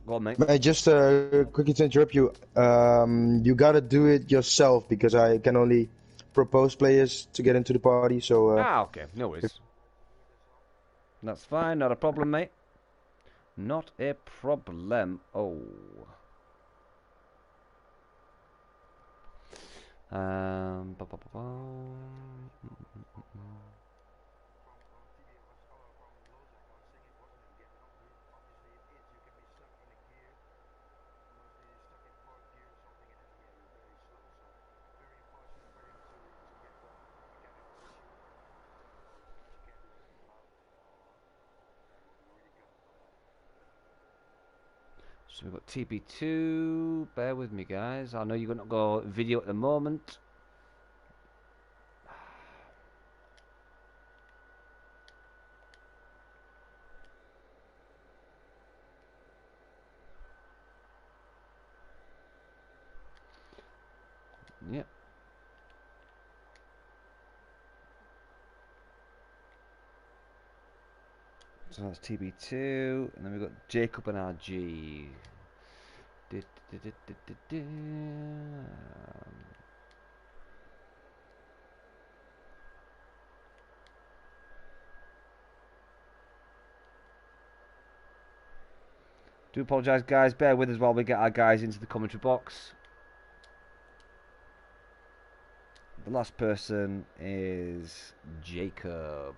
Go on, mate. Mate, just quickly to interrupt you. You gotta do it yourself because I can only propose players to get into the party. So. Okay, no worries. That's fine, not a problem, mate. Not a problem. Oh. Ba -ba -ba -ba. So we've got TB2. Bear with me, guys. I know you're going to go video at the moment. Yep. So that's TB2, and then we've got Jacob and RG. Do apologise, guys. Bear with us while we get our guys into the commentary box. The last person is Jacob.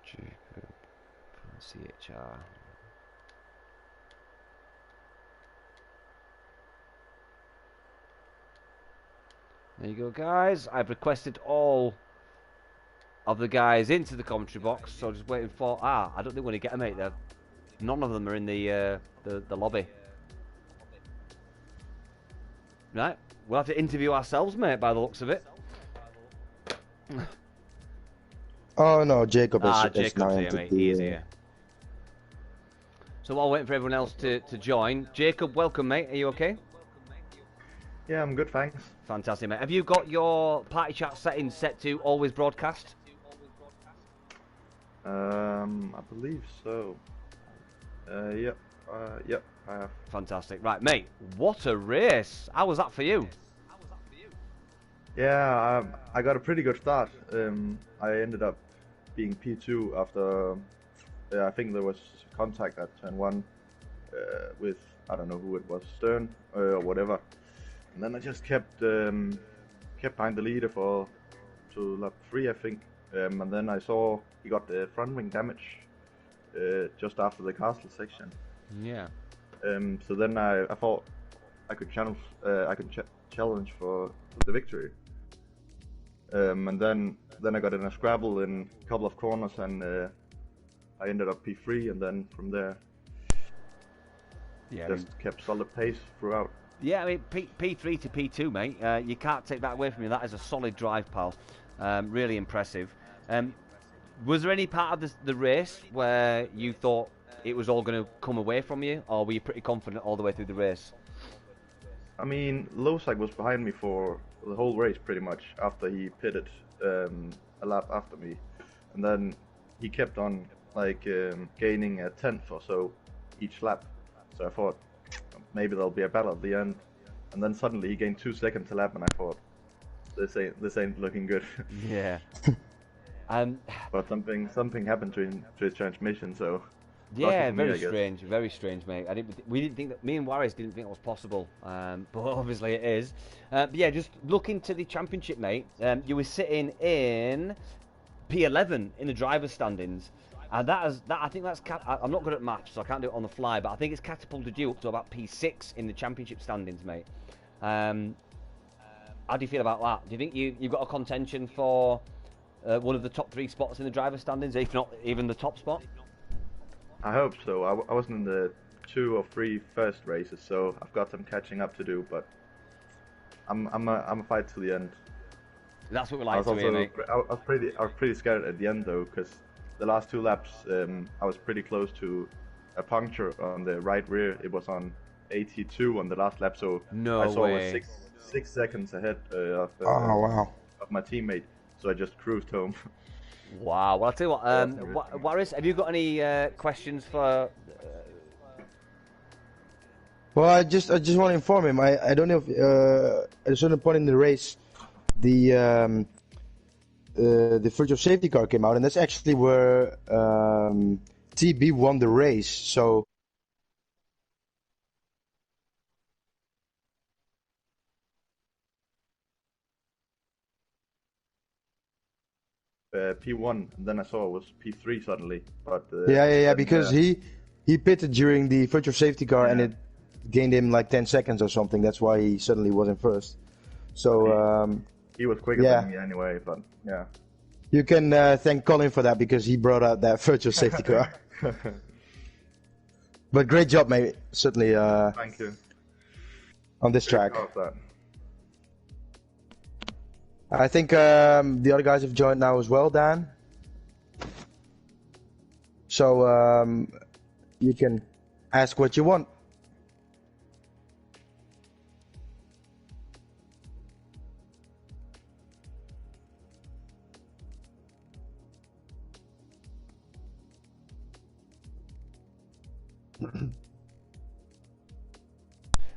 Jacob CHR. There you go, guys. I've requested all of the guys into the commentary box, so just waiting for... I don't think we're going to get them, mate. None of them are in the lobby. Right, we'll have to interview ourselves, mate, by the looks of it. Oh no, Jacob is Jacob's here, mate. He is here. So while waiting for everyone else to join, Jacob, welcome, mate. Are you okay? Yeah, I'm good, thanks. Fantastic, mate. Have you got your party chat settings set to always broadcast? I believe so. Yep, I have. Fantastic. Right, mate, what a race. How was that for you? Yeah, I got a pretty good start. I ended up being P2 after, I think there was contact at turn 1 with, I don't know who it was, Stern or whatever. And then I just kept behind the leader to lap 3, I think. And then I saw he got the front wing damage just after the castle section. Yeah. So then I thought I could challenge for the victory. And then I got in a scrabble in a couple of corners, and I ended up P3, and then from there, just kept solid pace throughout. Yeah, I mean, P3 to P2, mate. You can't take that away from you. That is a solid drive, pal. Really impressive. Was there any part of the race where you thought it was all going to come away from you, or were you pretty confident all the way through the race? I mean, Losak was behind me for the whole race, pretty much, after he pitted a lap after me. And then he kept on, like, gaining a tenth or so each lap. So I thought, maybe there'll be a battle at the end. And then suddenly he gained 2 seconds a lap, and I thought, this ain't looking good. Yeah. But something happened to his transmission, so... Yeah, very strange, mate. We didn't think that. Me and Warris didn't think it was possible, but obviously it is. But yeah, just looking to the championship, mate. You were sitting in P11 in the driver's standings, and I think that's. I'm not good at maths, so I can't do it on the fly. But I think it's catapulted you up to about P6 in the championship standings, mate. How do you feel about that? Do you think you've got a contention for one of the top 3 spots in the driver's standings, if not even the top spot? I hope so. I wasn't in the 2 or 3 first races, so I've got some catching up to do. But I'm a fight to the end. That's what we like to hear, mate. I was pretty scared at the end though, because the last 2 laps I was pretty close to a puncture on the right rear. It was on 82 on the last lap, so I saw I was 6 seconds ahead of my teammate. So I just cruised home. Wow. Well, I'll tell you what, Waris, have you got any questions for? Well, I just want to inform him. I don't know if at a certain point in the race, the virtual safety car came out, and that's actually where TB won the race. So. P1, and then I saw it was P3 suddenly. But because he pitted during the virtual safety car, and it gained him like 10 seconds or something. That's why he suddenly wasn't first. So he was quicker than me anyway. But yeah, you can thank Colin for that, because he brought out that virtual safety car. But great job, mate. Certainly. Thank you. On this track. I think the other guys have joined now as well, Dan. So you can ask what you want.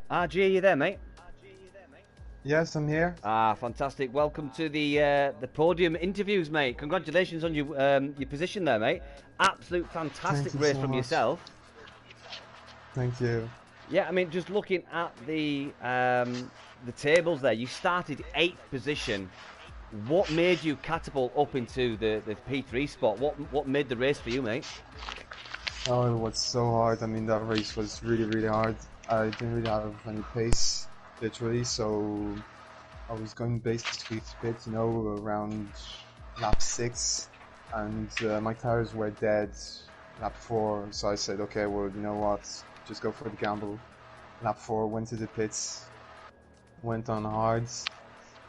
RG, are you there, mate? Yes, I'm here. Ah, fantastic. Welcome to the podium interviews, mate. Congratulations on your position there, mate. Absolute fantastic race from yourself. Thank you. Yeah, I mean, just looking at the tables there, you started 8th position. What made you catapult up into the P3 spot? What made the race for you, mate? Oh, it was so hard. I mean, that race was really, really hard. I didn't really have any pace, literally, so I was going basically to pit, you know, around lap 6, and my tires were dead lap 4, so I said, okay, well, you know what, just go for the gamble. Lap 4, went to the pits, went on hard,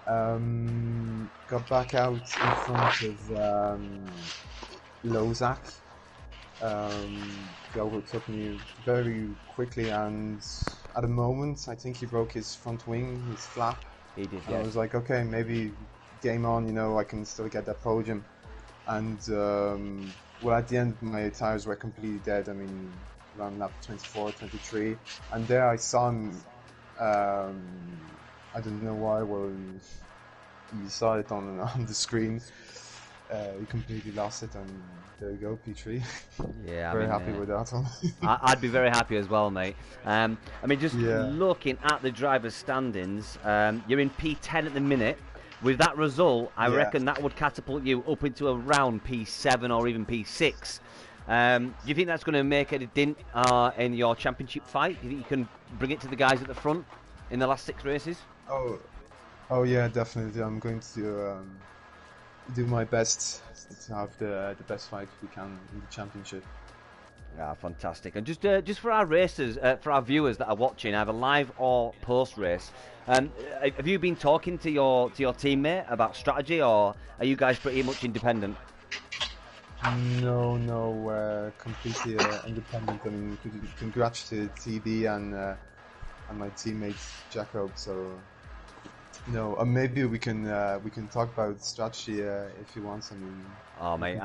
got back out in front of Lozak. He overtook me very quickly, and at a moment I think he broke his front wing, his flap. He did, yeah. I was like, okay, maybe game on, you know, I can still get that podium. And well, at the end my tires were completely dead. I mean, around lap 24, 23, and there I saw him. I don't know why. Well, you saw it on the screen. He completely lost it, and there you go, P3. Yeah, very happy with that one. I'd be very happy as well, mate. I mean, just looking at the drivers' standings, you're in P10 at the minute. With that result, I reckon that would catapult you up into around P7 or even P6. Do you think that's going to make a dent in your championship fight? Do you think you can bring it to the guys at the front in the last 6 races? Oh yeah, definitely. I'm going to do my best to have the best fight we can in the championship. Yeah, fantastic. And just for our racers, for our viewers that are watching, either live or post race, have you been talking to your teammate about strategy, or are you guys pretty much independent? No, completely independent. I mean, congrats to TB and my teammate Jacob. So no, maybe we can talk about strategy if you want. I mean, oh mate,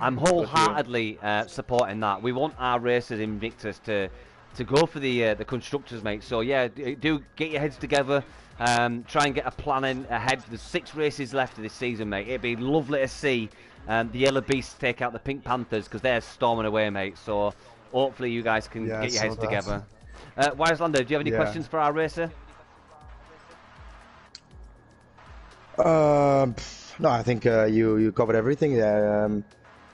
I'm wholeheartedly supporting that. We want our racers in Invictus to go for the constructors, mate. So yeah, do get your heads together. Try and get a plan in ahead. There's 6 races left of this season, mate. It'd be lovely to see the Yellow Beasts take out the Pink Panthers, because they're storming away, mate. So hopefully you guys can get your heads together. Wislander, do you have any questions for our racer? No, I think you covered everything there.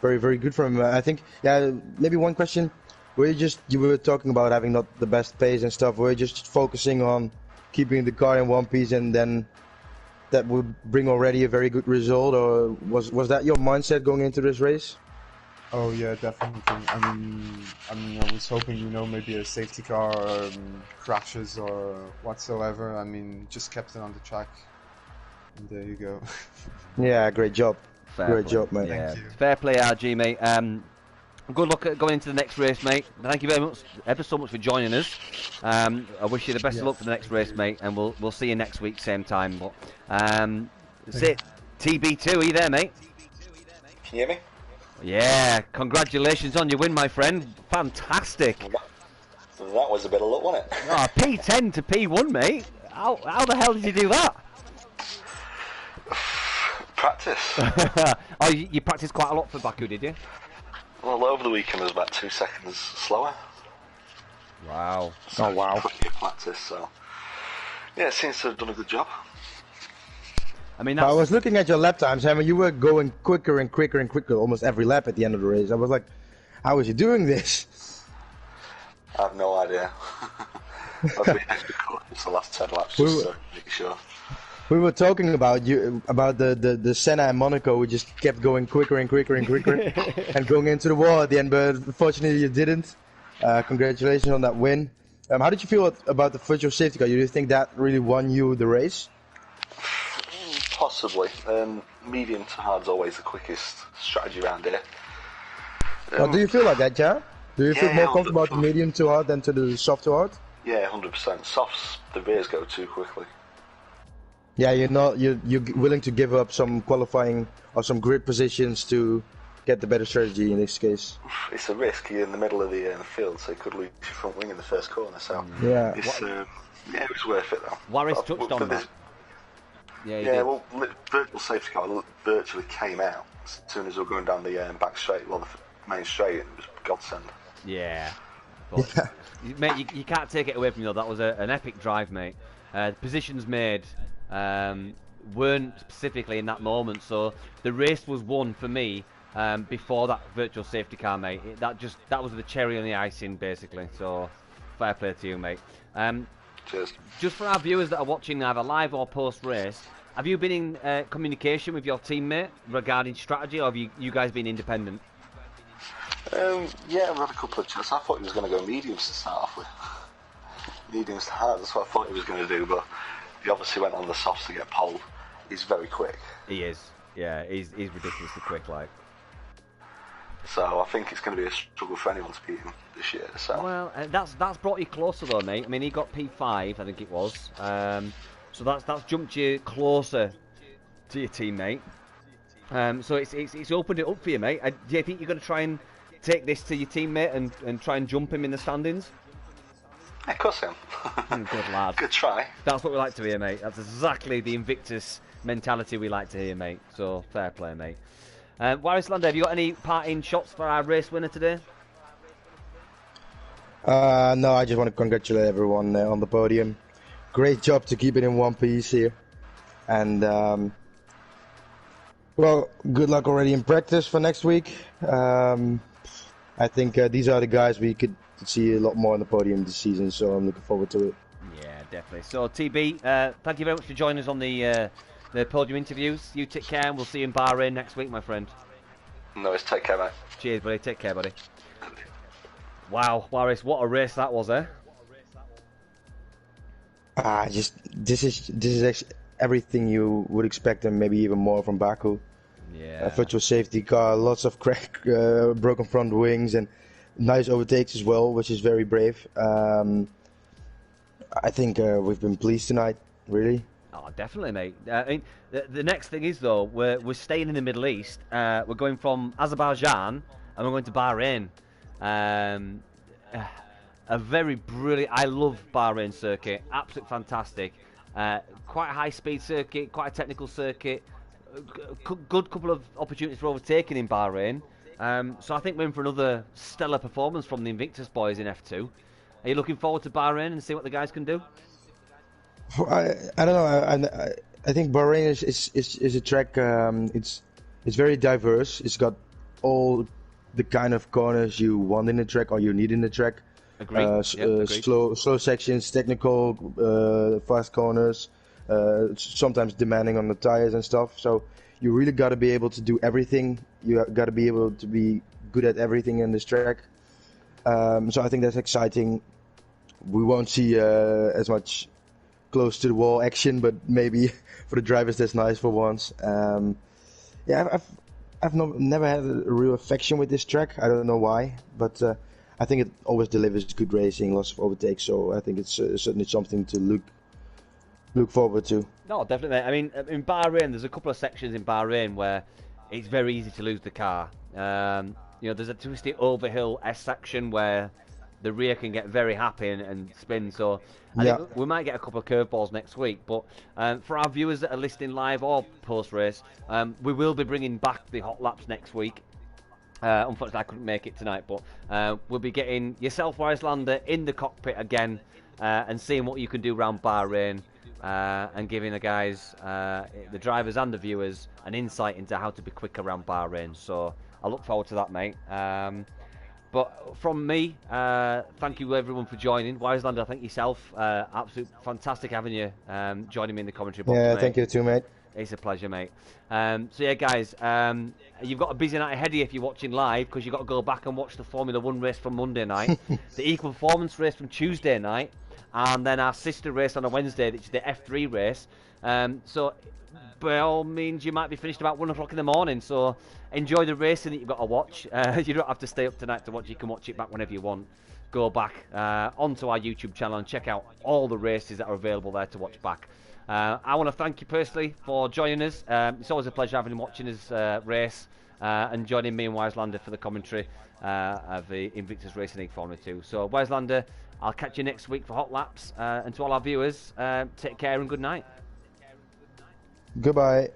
Very, very good from I think, maybe one question. You were talking about having not the best pace and stuff. Were you just focusing on keeping the car in one piece and then that would bring already a very good result, or was that your mindset going into this race? Oh yeah, definitely. I mean, I was hoping, you know, maybe a safety car crashes or whatsoever. I mean, just kept it on the track, and there you go. Yeah, great job. Great job, mate. Yeah. Thank you. Fair play, RG, mate. Good luck at going into the next race, mate. Thank you very much, ever so much for joining us. I wish you the best of luck for the next race, mate, and we'll see you next week, same time. But that's it. TB2, are you there, mate? Can you hear me? Yeah, congratulations on your win, my friend. Fantastic. That was a bit of luck, wasn't it? Oh, P10 to P1, mate. How the hell did you do that? Practice. Oh, you practiced quite a lot for Baku, did you? Well, over the weekend was about 2 seconds slower. Wow. So wow. Plenty of practice, so yeah, it seems to have done a good job. I mean, I was looking at your lap times, Hammer. You were going quicker and quicker and quicker almost every lap at the end of the race. I was like, how is you doing this? I have no idea. I've been extra cautious the last 10 laps just to make sure. We were talking about the Senna and Monaco. We just kept going quicker and quicker and quicker and going into the wall at the end, but unfortunately you didn't. Congratulations on that win. How did you feel about the virtual safety car? Do you think that really won you the race? Possibly. Medium to hard's always the quickest strategy around here. Do you feel like that, Jan? Do you feel more comfortable about the medium to hard than to the soft to hard? Yeah, 100%. Softs, the rears go too quickly. Yeah, you're willing to give up some qualifying or some grid positions to get the better strategy in this case. It's a risk. You're in the middle of the field, so you could lose your front wing in the first corner. So yeah, it's, it was worth it though. Warris touched on that. Yeah, well, virtual safety car virtually came out as soon as we were going down the back straight, well, the main straight, and it was godsend. Yeah. But, mate, you can't take it away from you, though. That was an epic drive, mate. The positions made weren't specifically in that moment, so the race was won for me before that virtual safety car, mate. That was the cherry on the icing, basically. So, fair play to you, mate. Cheers. Just for our viewers that are watching either live or post-race, have you been in communication with your teammate regarding strategy, or have you guys been independent? Yeah, I've had a couple of chats. I thought he was going to go mediums to start off with. Mediums to hard, that's what I thought he was going to do, but he obviously went on the softs to get pole. He's very quick. He is. Yeah, he's ridiculously quick, like. So I think it's going to be a struggle for anyone to beat him this year. So. Well, that's brought you closer though, mate. I mean, he got P5, I think it was. So that's jumped you closer to your teammate. So it's opened it up for you, mate. Do you think you're going to try and take this to your teammate and try and jump him in the standings? Yeah, of course I am. Good lad. Good try. That's what we like to hear, mate. That's exactly the Invictus mentality we like to hear, mate. So fair play, mate. Warris Lander, have you got any parting shots for our race winner today? No, I just want to congratulate everyone on the podium. Great job to keep it in one piece here. And, well, good luck already in practice for next week. I think these are the guys we could see a lot more on the podium this season, so I'm looking forward to it. Yeah, definitely. So, TB, thank you very much for joining us on the podium interviews. You take care, and we'll see you in Bahrain next week, my friend. No, it's take care, mate. Cheers, buddy. Take care, buddy. Wow, Warris, what a race that was, eh? This is everything you would expect, and maybe even more from Baku. Yeah. Virtual safety car, lots of broken front wings, and nice overtakes as well, which is very brave. I think we've been pleased tonight, really. Oh, definitely, mate. I mean, the next thing is, though, we're staying in the Middle East. We're going from Azerbaijan, and we're going to Bahrain. A very brilliant... I love Bahrain circuit. Absolutely fantastic. Quite a high-speed circuit, quite a technical circuit. Good couple of opportunities for overtaking in Bahrain. So I think we're in for another stellar performance from the Invictus boys in F2. Are you looking forward to Bahrain and see what the guys can do? I don't know. I think Bahrain is a track. It's very diverse. It's got all the kind of corners you want in the track or you need in the track. Agreed. Slow sections, technical, fast corners, sometimes demanding on the tires and stuff. So you really got to be able to do everything. You got to be able to be good at everything in this track. So I think that's exciting. We won't see as much close to the wall action, but maybe for the drivers that's nice for once. Yeah, never had a real affection with this track. I don't know why, but I think it always delivers good racing, lots of overtakes. So I think it's certainly something to look forward to. No, definitely. I mean, in Bahrain, there's a couple of sections in Bahrain where it's very easy to lose the car. You know, there's a twisty overhill S section where the rear can get very happy and spin. So I think we might get a couple of curveballs next week. But for our viewers that are listening live or post-race, we will be bringing back the hot laps next week. Unfortunately, I couldn't make it tonight, but we'll be getting yourself, Wiselander, in the cockpit again and seeing what you can do around Bahrain. And giving the guys, the drivers and the viewers, an insight into how to be quick around Bahrain. So I look forward to that, mate. But from me, thank you everyone for joining. Wiselander, thank yourself. Absolute fantastic having you joining me in the commentary box. Yeah, mate. thank you too, mate. It's a pleasure, mate. So yeah, guys, you've got a busy night ahead of you if you're watching live, because you've got to go back and watch the Formula 1 race from Monday night, the Equal Performance race from Tuesday night, and then our sister race on a Wednesday, which is the F3 race. So by all means, you might be finished about 1 o'clock in the morning. So enjoy the racing that you've got to watch. You don't have to stay up tonight to watch. You can watch it back whenever you want. Go back onto our YouTube channel and check out all the races that are available there to watch back. I want to thank you personally for joining us. It's always a pleasure having you watching us race and joining me and Wiselander for the commentary of the Invictus Racing League Formula 2. So Wiselander, I'll catch you next week for Hot Laps. And to all our viewers, take care and good night. Goodbye.